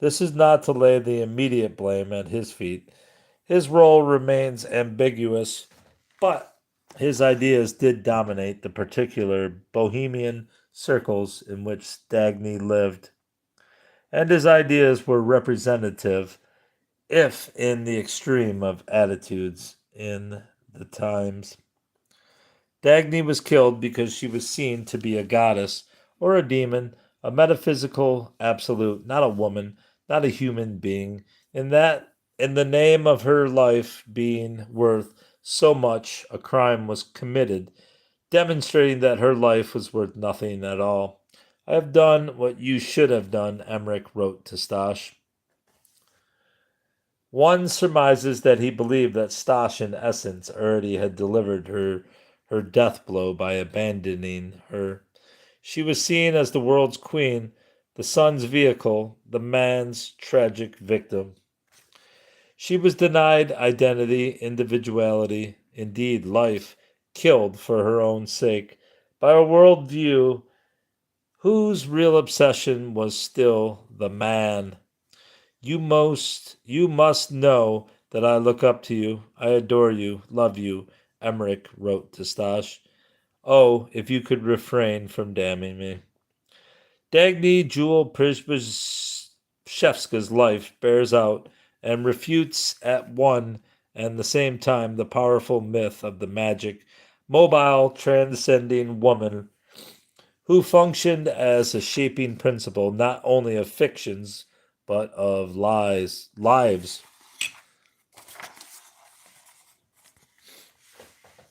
This is not to lay the immediate blame at his feet. His role remains ambiguous, but his ideas did dominate the particular bohemian circles in which Dagny lived, and his ideas were representative, if in the extreme, of attitudes in the times. Dagny was killed because she was seen to be a goddess or a demon, a metaphysical absolute, not a woman, not a human being. In the name of her life being worth so much, a crime was committed, demonstrating that her life was worth nothing at all. I have done what you should have done, Emmerich wrote to Stash. One surmises that he believed that Stash, in essence, already had delivered her death blow by abandoning her. She was seen as the world's queen, the son's vehicle, the man's tragic victim. She was denied identity, individuality, indeed life, killed for her own sake, by a worldview whose real obsession was still the man. You must know that I look up to you, I adore you, love you, Emmerich wrote to Stash. Oh, if you could refrain from damning me. Dagny Juel Przybyszewska's life bears out and refutes at one and the same time the powerful myth of the magic, mobile, transcending woman who functioned as a shaping principle not only of fictions but of lives.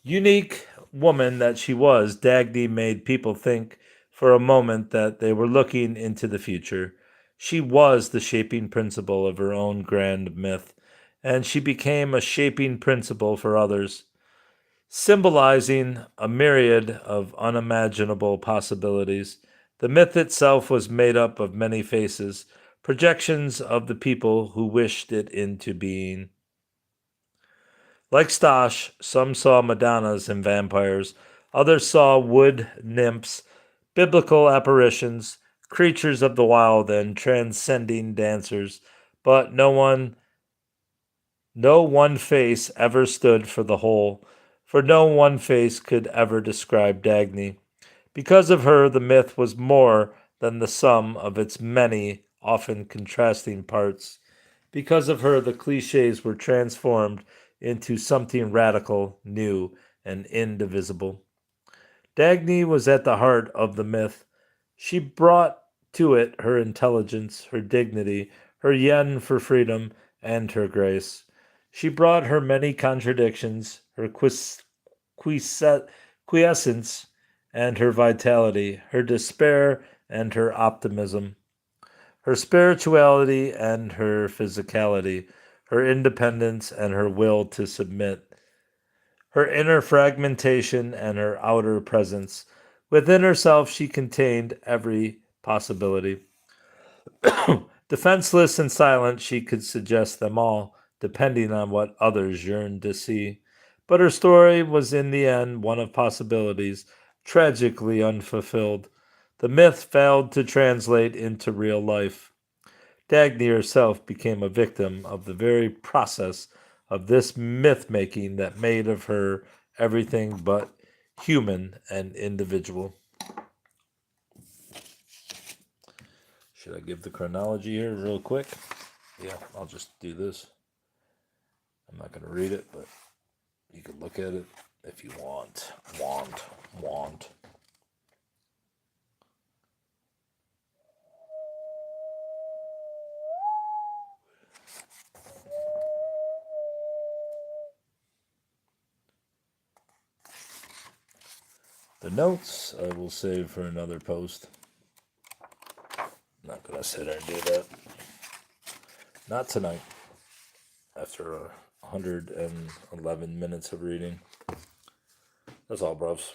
Unique woman that she was, Dagny made people think for a moment that they were looking into the future. She was the shaping principle of her own grand myth, and she became a shaping principle for others, symbolizing a myriad of unimaginable possibilities. The myth itself was made up of many faces, projections of the people who wished it into being. Like Stash, some saw Madonnas and vampires, others saw wood nymphs, biblical apparitions, creatures of the wild, and transcending dancers, but no one face ever stood for the whole, for no one face could ever describe Dagny. Because of her, the myth was more than the sum of its many, often contrasting parts. Because of her, the cliches were transformed into something radical, new, and indivisible. Dagny was at the heart of the myth. She brought to it her intelligence, her dignity, her yen for freedom, and her grace. She brought her many contradictions, her quiescence, and her vitality, her despair and her optimism, her spirituality and her physicality, her independence and her will to submit, her inner fragmentation and her outer presence. Within herself, she contained every possibility. Defenseless and silent, she could suggest them all, depending on what others yearned to see. But her story was in the end one of possibilities, tragically unfulfilled. The myth failed to translate into real life. Dagny herself became a victim of the very process of this myth making that made of her everything but human and individual. Should I give the chronology here real quick? Yeah, I'll just do this. I'm not going to read it, but you can look at it if you want. Want. The notes I will save for another post. I'm not going to sit there and do that. Not tonight. After 111 minutes of reading. That's all, bros.